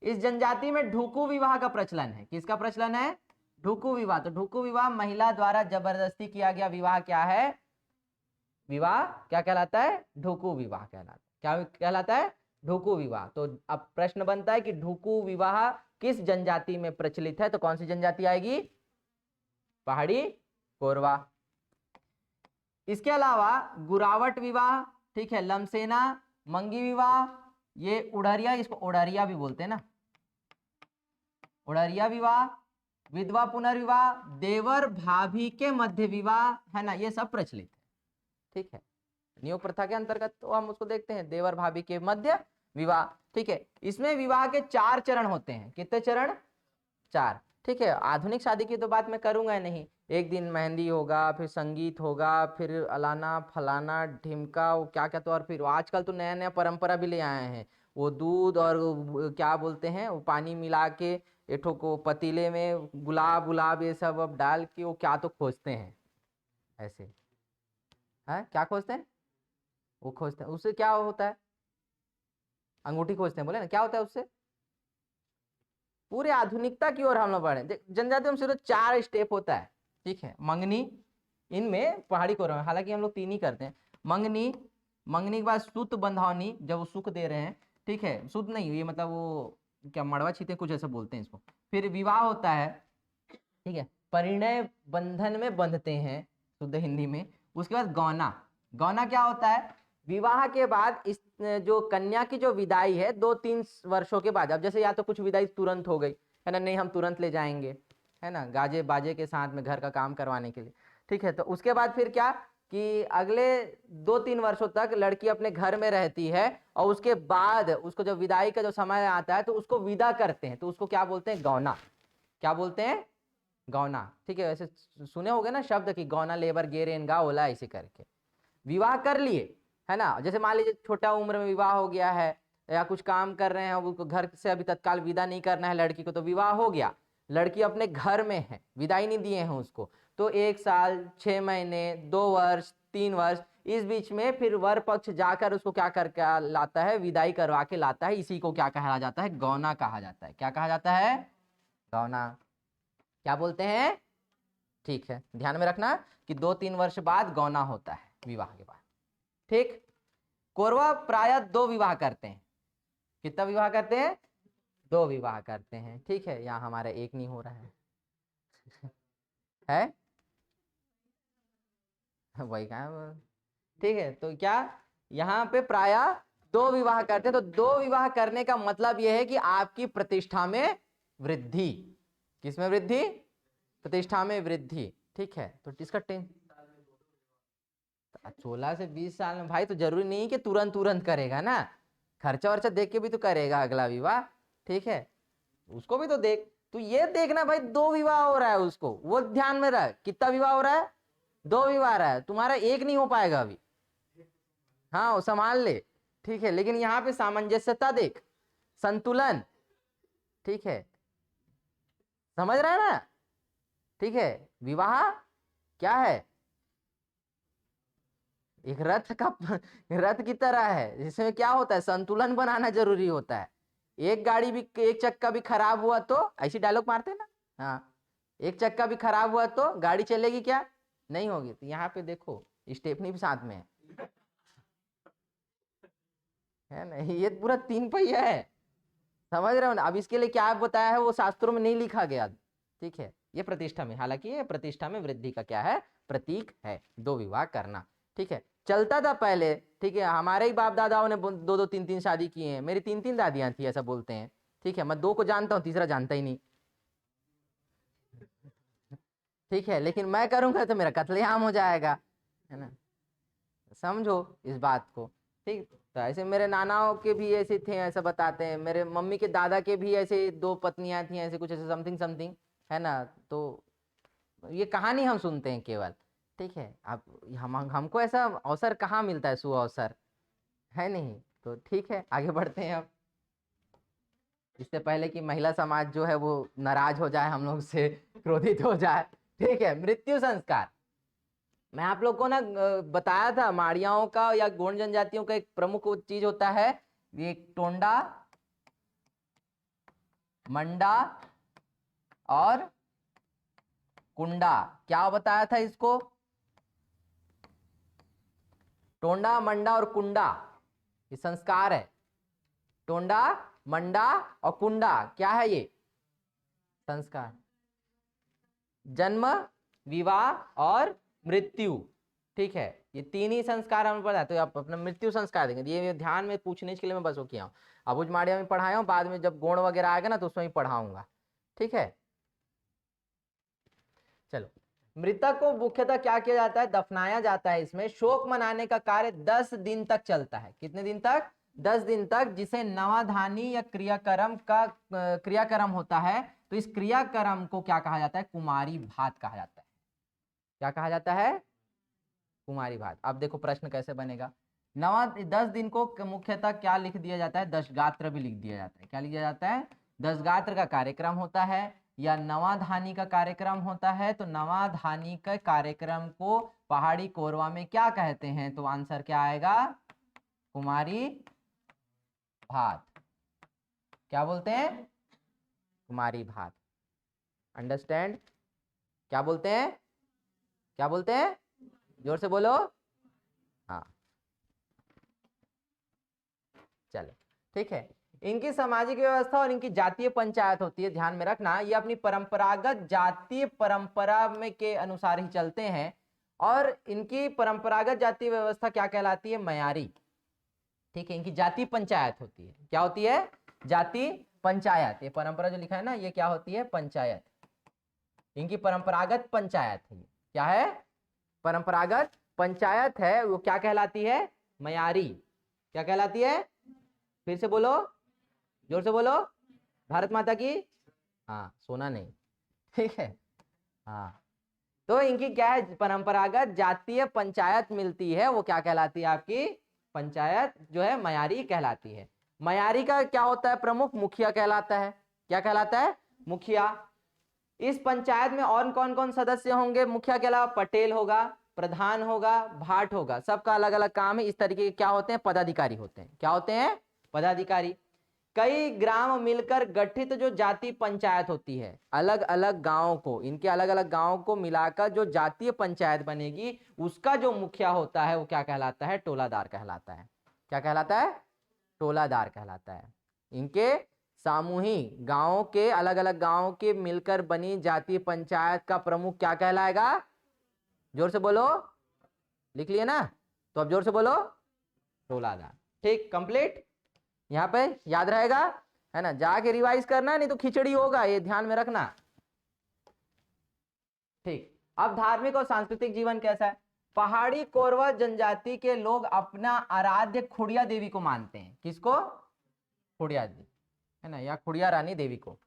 इस जनजाति में ढुकू विवाह का प्रचलन है। किसका प्रचलन है? ढुकू विवाह। तो ढुकू विवाह महिला द्वारा जबरदस्ती किया गया विवाह क्या है? विवाह क्या कहलाता है? ढुकू विवाह कहलाता है। क्या कहलाता है? ढुकू विवाह। तो अब प्रश्न बनता है कि ढुकू विवाह किस जनजाति में प्रचलित है? तो कौन सी जनजाति आएगी? पहाड़ी कोरवा। इसके अलावा गुरावट विवाह, ठीक है, लमसेना, मंगी विवाह, ये उड़रिया, इसको उड़रिया भी बोलते हैं ना, उड़रिया विवाह, विधवा पुनर्विवाह, देवर भाभी के मध्य विवाह, है ना, ये सब प्रचलित है, ठीक है। नियोग प्रथा के अंतर्गत तो हम उसको देखते हैं, देवर भाभी के मध्य विवाह, ठीक है। इसमें विवाह के 4 चरण होते हैं। कितने चरण? 4, ठीक है। आधुनिक शादी की तो बात मैं करूंगा नहीं। एक दिन मेहंदी होगा, फिर संगीत होगा, फिर अलाना फलाना ढिमका, वो क्या क्या, तो और फिर आजकल तो नया नया परंपरा भी ले आए हैं, वो दूध और क्या बोलते हैं, वो पानी मिला के एठो को पतीले में गुलाब गुलाब ये सब अब डाल के वो क्या तो खोजते हैं ऐसे, है क्या खोजते हैं? वो खोजते हैं, उससे क्या होता है? अंगूठी खोजते हैं, बोले ना, क्या होता है उससे? पूरे आधुनिकता की ओर हम लोग बढ़े। जनजाति में सिर्फ 4 स्टेप होता है, ठीक है। मंगनी, इनमें पहाड़ी कोरवा में हालांकि हम लोग 3 ही करते हैं। मंगनी, मंगनी के बाद सूत बंधौनी, जब वो सुख दे रहे हैं, ठीक है, सूत नहीं, ये मतलब वो क्या मड़वा छीते कुछ ऐसा बोलते हैं इसको। फिर विवाह होता है, ठीक है। परिणय बंधन में बंधते हैं शुद्ध हिंदी में। उसके बाद गौना, गौना क्या होता है? विवाह के बाद इस जो कन्या की जो विदाई है 2-3 वर्षों के बाद, अब जैसे या तो कुछ विदाई तुरंत हो गई है ना, नहीं हम तुरंत ले जाएंगे है ना, गाजे बाजे के साथ में घर का काम करवाने के लिए, ठीक है। तो उसके बाद फिर क्या कि अगले 2-3 वर्षों तक लड़की अपने घर में रहती है और उसके बाद उसको जब विदाई का जो समय आता है तो उसको विदा करते हैं, तो उसको क्या बोलते हैं? गौना। क्या बोलते हैं? गौना, ठीक है। वैसे सुने होंगे ना शब्द कि गौना लेबर गेरेन गा ओला, ऐसे करके विवाह कर लिए है ना। जैसे मान लीजिए छोटा उम्र में विवाह हो गया है या कुछ काम कर रहे हैं, उसको घर से अभी तत्काल विदा नहीं करना है लड़की को, तो विवाह हो गया, लड़की अपने घर में है, विदाई नहीं दिए हैं उसको, तो 1 साल 6 महीने 2 वर्ष 3 वर्ष इस बीच में फिर वर पक्ष जाकर उसको क्या करके लाता है? विदाई करवा के लाता है। इसी को क्या कहा जाता है? गौना कहा जाता है। क्या कहा जाता है? गौना। क्या बोलते हैं? ठीक है, ध्यान में रखना कि 2-3 वर्ष बाद गौना होता है विवाह के बाद, ठीक। कोरवा प्रायः 2 विवाह करते हैं। कितना विवाह करते हैं? 2 विवाह करते हैं, ठीक है। यहाँ हमारा एक नहीं हो रहा है वही कहा, ठीक है। तो क्या यहाँ पे प्रायः 2 विवाह करते हैं। तो 2 विवाह करने का मतलब यह है कि आपकी प्रतिष्ठा में वृद्धि। किसमें वृद्धि? प्रतिष्ठा में वृद्धि, ठीक है। तो इसका 16 से 20 साल में भाई तो जरूरी नहीं कि तुरंत तुरंत करेगा ना, खर्चा वर्चा देख के भी तो करेगा अगला विवाह, ठीक है। उसको भी तो देख, तो ये देखना भाई 2 विवाह हो रहा है उसको, वो ध्यान में रह। कितना विवाह हो रहा है? 2 विवाह रहा है, तुम्हारा एक नहीं हो पाएगा अभी, हाँ वो संभाल ले, ठीक है। लेकिन यहाँ पे सामंजस्यता देख, संतुलन, ठीक है, समझ रहा है ना, ठीक है। विवाह क्या है? एक रथ की तरह है, जिसमें क्या होता है? संतुलन बनाना जरूरी होता है। एक गाड़ी भी, एक चक्का भी खराब हुआ तो, ऐसी डायलॉग मारते हैं ना, हाँ, एक चक्का भी खराब हुआ तो गाड़ी चलेगी क्या? नहीं होगी। तो यहाँ पे देखो स्टेपनी भी साथ में है ना, ये पूरा 3 पहिया है, समझ रहे हो ना। अब इसके लिए क्या बताया है वो शास्त्रों में नहीं लिखा गया, ठीक है। ये प्रतिष्ठा में, हालांकि ये प्रतिष्ठा में वृद्धि का क्या है? प्रतीक है 2 विवाह करना, ठीक है। चलता था पहले, ठीक है, हमारे ही बाप दादाओं ने 2-2 3-3 शादी की हैं। मेरी 3-3 दादियां थी, ऐसा बोलते हैं, ठीक है। मैं 2 को जानता हूँ, तीसरा जानता ही नहीं, ठीक है। लेकिन मैं करूंगा तो मेरा कत्लेआम हो जाएगा, है ना, समझो इस बात को, ठीक। तो ऐसे मेरे नानाओं के भी ऐसे थे, ऐसा बताते हैं। मेरे मम्मी के दादा के भी ऐसे 2 पत्नियां थी, ऐसे कुछ ऐसे समथिंग समथिंग, है ना। तो ये कहानी हम सुनते हैं केवल, ठीक है। अब हमको ऐसा अवसर कहाँ मिलता है, सु अवसर है नहीं। तो ठीक है, आगे बढ़ते हैं अब, इससे पहले कि महिला समाज जो है वो नाराज हो जाए, हम लोग से क्रोधित हो जाए, ठीक है। मृत्यु संस्कार, मैं आप लोग को ना बताया था, माड़ियाओं का या गोंड जनजातियों का एक प्रमुख चीज होता है ये टोंडा, मंडा और कुंडा। क्या बताया था इसको? टोंडा, मंडा और कुंडा, ये संस्कार है। टोंडा, मंडा और कुंडा क्या है? ये संस्कार, जन्म, विवाह और मृत्यु, ठीक है। ये 3 ही संस्कार हमें पता है। तो आप अपना मृत्यु संस्कार देंगे, ये ध्यान में पूछने के लिए मैं बस वो किया हूँ। अबुझ माड़िया में पढ़ाया हूँ, बाद में जब गोण वगैरह आएगा ना तो उसमें ही पढ़ाऊंगा, ठीक है। चलो, मृतक को मुख्यतः क्या किया जाता है? दफनाया जाता है। इसमें शोक मनाने का कार्य 10 दिन तक चलता है। कितने दिन तक? 10 दिन तक, जिसे नवाधानी या क्रियाकर्म होता है। तो इस क्रियाकर्म को क्या कहा जाता है? कुमारी भात कहा जाता है। क्या कहा जाता है? कुमारी भात। अब देखो प्रश्न कैसे बनेगा। 10 दिन को मुख्यतः क्या लिख दिया जाता है? दशगात्र भी लिख दिया जाता है। क्या लिखा जाता है? दशगात्र का कार्यक्रम होता है या नवाधानी का कार्यक्रम होता है। तो नवाधानी के कार्यक्रम को पहाड़ी कोरवा में क्या कहते हैं? तो आंसर क्या आएगा? कुमारी भात। क्या बोलते हैं? कुमारी भात। अंडरस्टैंड? क्या बोलते हैं? क्या बोलते हैं? जोर से बोलो। हाँ, चलो ठीक है। इनकी सामाजिक व्यवस्था और इनकी जातीय पंचायत होती है, ध्यान में रखना। ये अपनी परंपरागत जातीय परंपरा में के अनुसार ही चलते हैं और इनकी परंपरागत जातीय व्यवस्था क्या कहलाती है? मयारी। ठीक है, इनकी जातीय पंचायत होती है। क्या होती है? जातीय पंचायत। ये परंपरा जो लिखा है ना, ये क्या होती है? पंचायत। इनकी परंपरागत पंचायत है। क्या है? परंपरागत पंचायत है। वो क्या कहलाती है? मयारी। क्या कहलाती है? फिर से बोलो, जोर से बोलो। भारत माता की, हाँ, सोना नहीं, ठीक है, हाँ। तो इनकी क्या है? परंपरागत जातीय पंचायत मिलती है, वो क्या कहलाती है? आपकी पंचायत जो है मयारी कहलाती है। मयारी का क्या होता है? प्रमुख मुखिया कहलाता है। क्या कहलाता है? मुखिया। इस पंचायत में और कौन कौन सदस्य होंगे? मुखिया के अलावा पटेल होगा, प्रधान होगा, भाट होगा। सबका अलग अलग काम है। इस तरीके के क्या होते हैं? पदाधिकारी होते हैं। क्या होते हैं? पदाधिकारी। कई ग्राम मिलकर गठित जो जातीय पंचायत होती है, अलग अलग गांवों को, इनके अलग अलग गांवों को मिलाकर जो जातीय पंचायत बनेगी, उसका जो मुखिया होता है वो क्या कहलाता है? टोलादार कहलाता है। क्या कहलाता है? टोलादार कहलाता है। इनके सामूहिक गांवों के, अलग अलग गांवों के मिलकर बनी जातीय पंचायत का प्रमुख क्या कहलाएगा? जोर से बोलो, लिख लिए ना? तो अब जोर से बोलो, टोलादार। ठीक, कंप्लीट। यहाँ पे याद रहेगा, है ना? जाके रिवाइज करना, नहीं तो खिचड़ी होगा, ये ध्यान में रखना। ठीक, अब धार्मिक और सांस्कृतिक जीवन कैसा है? पहाड़ी कोरवा जनजाति के लोग अपना आराध्य खुड़िया देवी को मानते हैं। किसको? खुड़िया देवी, है ना, या खुड़िया रानी देवी को।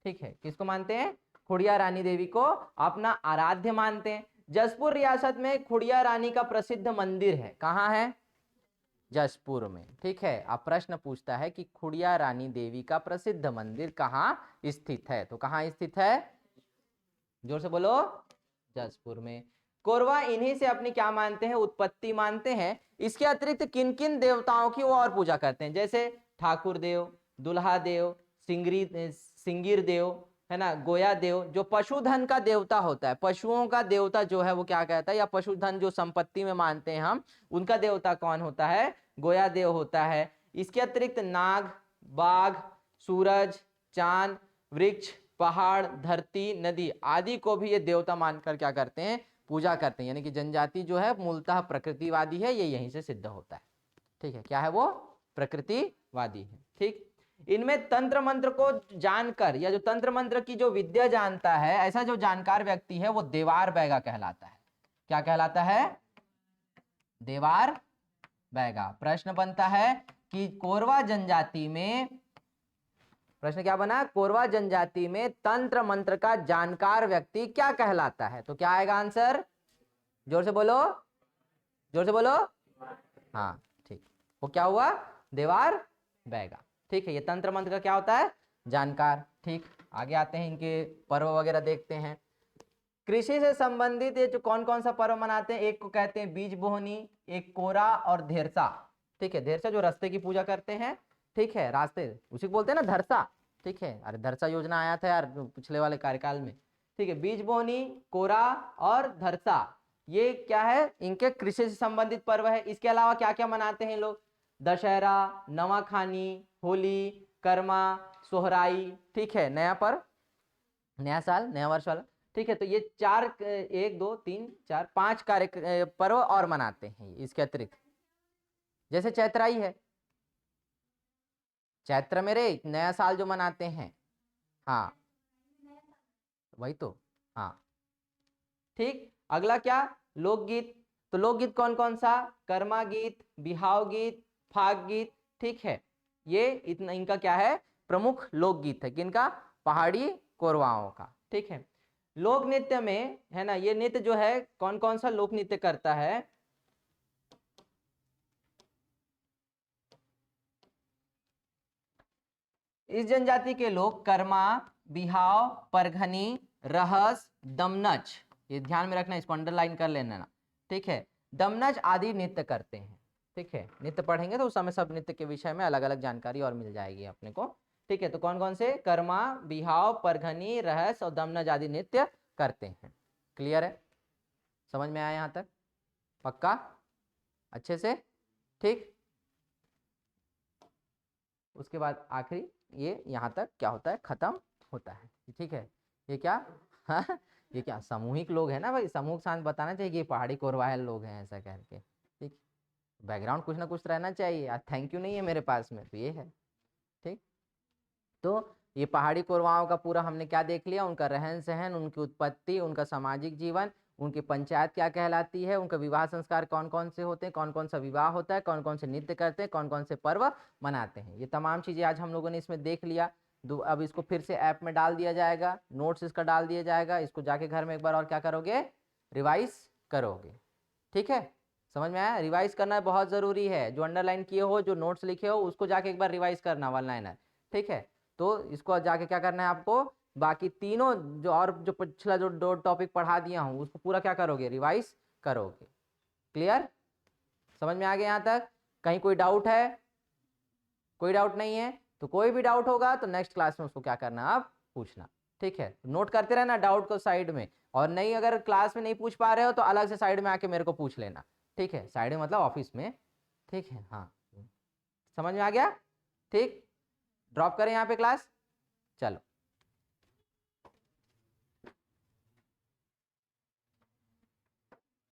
ठीक है, किसको मानते हैं? खुड़िया रानी देवी को अपना आराध्य मानते हैं। जसपुर रियासत में खुड़िया रानी का प्रसिद्ध मंदिर है। कहाँ है? जसपुर में। ठीक है, अब प्रश्न पूछता है कि खुड़िया रानी देवी का प्रसिद्ध मंदिर कहाँ स्थित है? तो कहाँ स्थित है? जोर से बोलो, जसपुर में। कोरवा इन्हीं से अपनी क्या मानते हैं? उत्पत्ति मानते हैं। इसके अतिरिक्त किन किन देवताओं की वो और पूजा करते हैं? जैसे ठाकुर देव, दुल्हा देव, सिंगिर देव, है ना, गोया देव। जो पशुधन का देवता होता है, पशुओं का देवता जो है वो क्या कहता है? या पशुधन जो संपत्ति में मानते हैं हम, उनका देवता कौन होता है? गोया देव होता है। इसके अतिरिक्त नाग, बाघ, सूरज, चांद, वृक्ष, पहाड़, धरती, नदी आदि को भी ये देवता मानकर क्या करते हैं? पूजा करते हैं। यानी कि जनजाति जो है मूलतः प्रकृतिवादी है, ये यहीं से सिद्ध होता है। ठीक है, क्या है वो? प्रकृतिवादी है। ठीक, इनमें तंत्र मंत्र को जानकर, या जो तंत्र मंत्र की जो विद्या जानता है, ऐसा जो जानकार व्यक्ति है वो देवार बैगा कहलाता है। क्या कहलाता है? देवार बैगा। प्रश्न बनता है कि कोरवा जनजाति में, प्रश्न क्या बना? कोरवा जनजाति में तंत्र मंत्र का जानकार व्यक्ति क्या कहलाता है? तो क्या आएगा आंसर? जोर से बोलो, जोर से बोलो। हाँ, ठीक, वो क्या हुआ? देवार बैगा। ठीक है, ये तंत्र मंत्र का क्या होता है? जानकार। ठीक, आगे आते हैं, इनके पर्व वगैरह देखते हैं। कृषि से संबंधित ये जो कौन कौन सा पर्व मनाते हैं? एक को कहते हैं बीज बोहनी, एक कोरा और धेरसा। ठीक है, धेरसा जो रास्ते की पूजा करते हैं। ठीक है, रास्ते उसी को बोलते हैं ना, धरसा। ठीक है, अरे धरसा योजना आया था यार पिछले वाले कार्यकाल में। ठीक है, बीज बोहनी, कोरा और धरसा, ये क्या है? इनके कृषि से संबंधित पर्व है। इसके अलावा क्या क्या मनाते हैं लोग? दशहरा, नवाखानी, होली, कर्मा, सोहराई। ठीक है, नया पर्व, नया साल, नया वर्ष वाला। ठीक है, तो ये चार, 1 2 3 4 5 कार्य पर्व और मनाते हैं इसके अतिरिक्त। जैसे चैत्राई है, चैत्र में रे नया साल जो मनाते हैं। हाँ, वही तो, हाँ। ठीक, अगला क्या? लोकगीत। तो लोकगीत कौन कौन सा? कर्मा गीत, बिहाव गीत, फाग गीत। ठीक है, ये इतना इनका क्या है? प्रमुख लोकगीत है। किनका? पहाड़ी कोरवाओं का। ठीक है, लोक नृत्य में, है ना, ये नृत्य जो है कौन कौन सा लोक नृत्य करता है? इस जनजाति के लोग कर्मा, बिहाव, परघनी, रहस, दमनच, ये ध्यान में रखना, इसको अंडरलाइन कर लेना। ठीक है, दमनच आदि नृत्य करते हैं। ठीक है, नृत्य पढ़ेंगे तो उस समय सब नृत्य के विषय में अलग अलग जानकारी और मिल जाएगी अपने को। ठीक है, तो कौन कौन से? कर्मा, बिहाव, परघनी, रहस और दमनच आदि नृत्य करते हैं। क्लियर है? समझ में आया यहाँ तक? पक्का? अच्छे से? ठीक, उसके बाद आखिरी ये यहाँ तक क्या होता है, खत्म होता है। ठीक है, ये क्या हाँ ये क्या सामूहिक लोग हैं ना भाई, समूह के साथ बताना चाहिए कि ये पहाड़ी कोरवाहल लोग हैं ऐसा करके। ठीक, बैकग्राउंड कुछ ना कुछ रहना चाहिए। आज थैंक यू नहीं है मेरे पास में, तो ये है। ठीक, तो ये पहाड़ी कोरवाओं का पूरा हमने क्या देख लिया, उनका रहन सहन, उनकी उत्पत्ति, उनका सामाजिक जीवन, उनकी पंचायत क्या कहलाती है, उनका विवाह संस्कार कौन कौन से होते हैं, कौन कौन सा विवाह होता है, कौन कौन से नृत्य करते हैं, कौन कौन से पर्व मनाते हैं। ये तमाम चीज़ें आज हम लोगों ने इसमें देख लिया। अब इसको फिर से ऐप में डाल दिया जाएगा, नोट्स इसका डाल दिया जाएगा, इसको जाके घर में एक बार और क्या करोगे, रिवाइज करोगे। ठीक है, समझ में आया? रिवाइज करना बहुत ज़रूरी है। जो अंडरलाइन किए हो, जो नोट्स लिखे हो, उसको जाके एक बार रिवाइज करना, वन लाइनर। ठीक है, तो इसको जाके क्या करना है आपको, बाकी तीनों जो और जो पिछला जो दो टॉपिक पढ़ा दिया हूँ उसको पूरा क्या करोगे, रिवाइज करोगे। क्लियर, समझ में आ गया यहाँ तक? कहीं कोई डाउट है? कोई डाउट नहीं है तो कोई भी डाउट होगा तो नेक्स्ट क्लास में उसको क्या करना, आप पूछना। ठीक है, नोट करते रहना डाउट को साइड में, और नहीं अगर क्लास में नहीं पूछ पा रहे हो तो अलग से साइड में आके मेरे को पूछ लेना। ठीक है, साइड में मतलब ऑफिस में। ठीक है, हाँ समझ में आ गया? ठीक, ड्रॉप करें यहाँ पे क्लास, चलो।